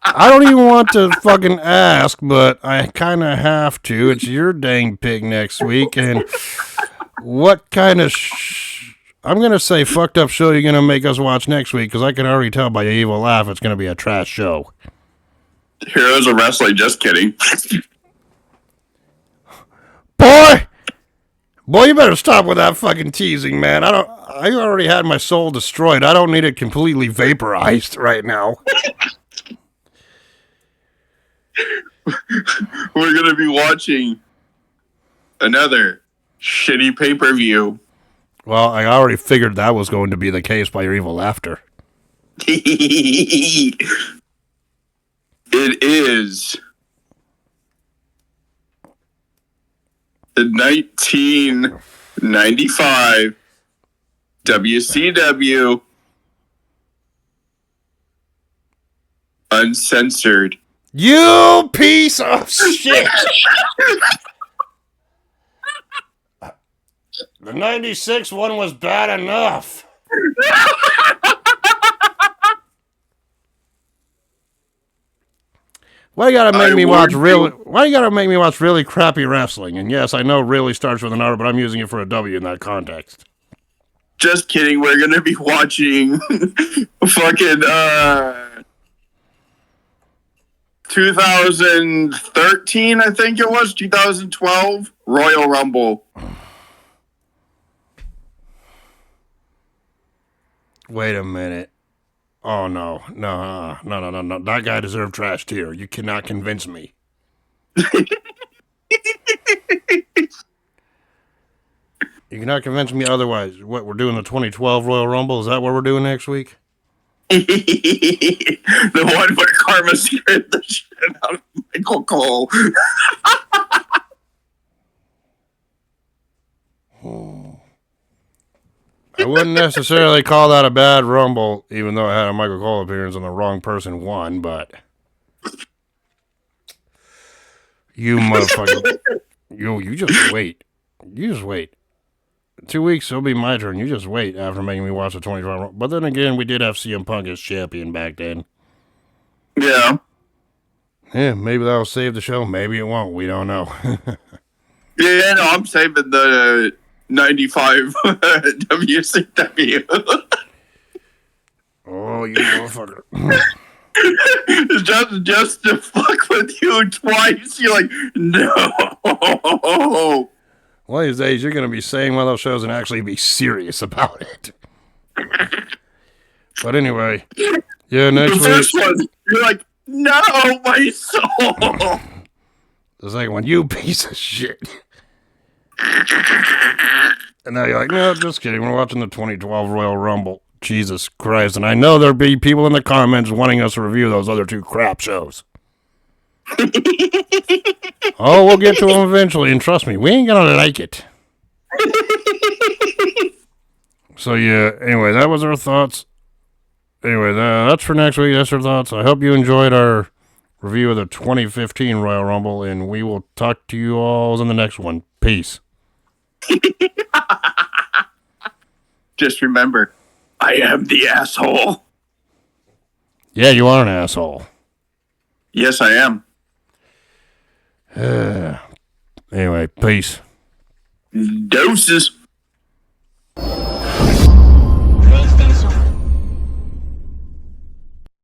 I don't even want to fucking ask, but I kind of have to. It's your dang pig next week, and what kind of I'm going to say fucked up show you're going to make us watch next week, because I can already tell by your evil laugh it's going to be a trash show. Heroes of Wrestling, just kidding. Boy, you better stop with that fucking teasing, man. I already had my soul destroyed. I don't need it completely vaporized right now. We're going to be watching another shitty pay-per-view. Well, I already figured that was going to be the case by your evil laughter. It is the 1995 WCW Uncensored. You piece of shit! The 96 one was bad enough. Why you gotta make me watch really? Why you gotta make me watch really crappy wrestling? And yes, I know really starts with an R, but I'm using it for a W in that context. Just kidding. We're gonna be watching fucking 2013, I think it was 2012 Royal Rumble. Wait a minute. Oh, no. No. That guy deserved trash tier. You cannot convince me. You cannot convince me otherwise. What, we're doing the 2012 Royal Rumble? Is that what we're doing next week? The one where Karma scared the shit out of Michael Cole. I wouldn't necessarily call that a bad Rumble, even though it had a Michael Cole appearance and the wrong person won, but... You motherfucker. You just wait. You just wait. 2 weeks, it'll be my turn. You just wait after making me watch the 25 Rumble. But then again, we did have CM Punk as champion back then. Yeah. Yeah, maybe that'll save the show. Maybe it won't. We don't know. Yeah, no, I'm saving the 95 WCW. Oh, you motherfucker. just to fuck with you twice. You're like, no. One of these days, you're going to be saying one of those shows and actually be serious about it. But anyway, yeah, next week. The first one, you're like, no, my soul. The second one, you piece of shit. And now you're like, no, just kidding. We're watching the 2012 Royal Rumble. Jesus Christ. And I know there'll be people in the comments wanting us to review those other two crap shows. Oh, we'll get to them eventually. And trust me, we ain't going to like it. So, yeah, anyway, that was our thoughts. Anyway, that's for next week. That's our thoughts. I hope you enjoyed our review of the 2015 Royal Rumble. And we will talk to you all in the next one. Peace. Just remember, I am the asshole. Yeah, you are an asshole. Yes, I am. Anyway, peace. Doses.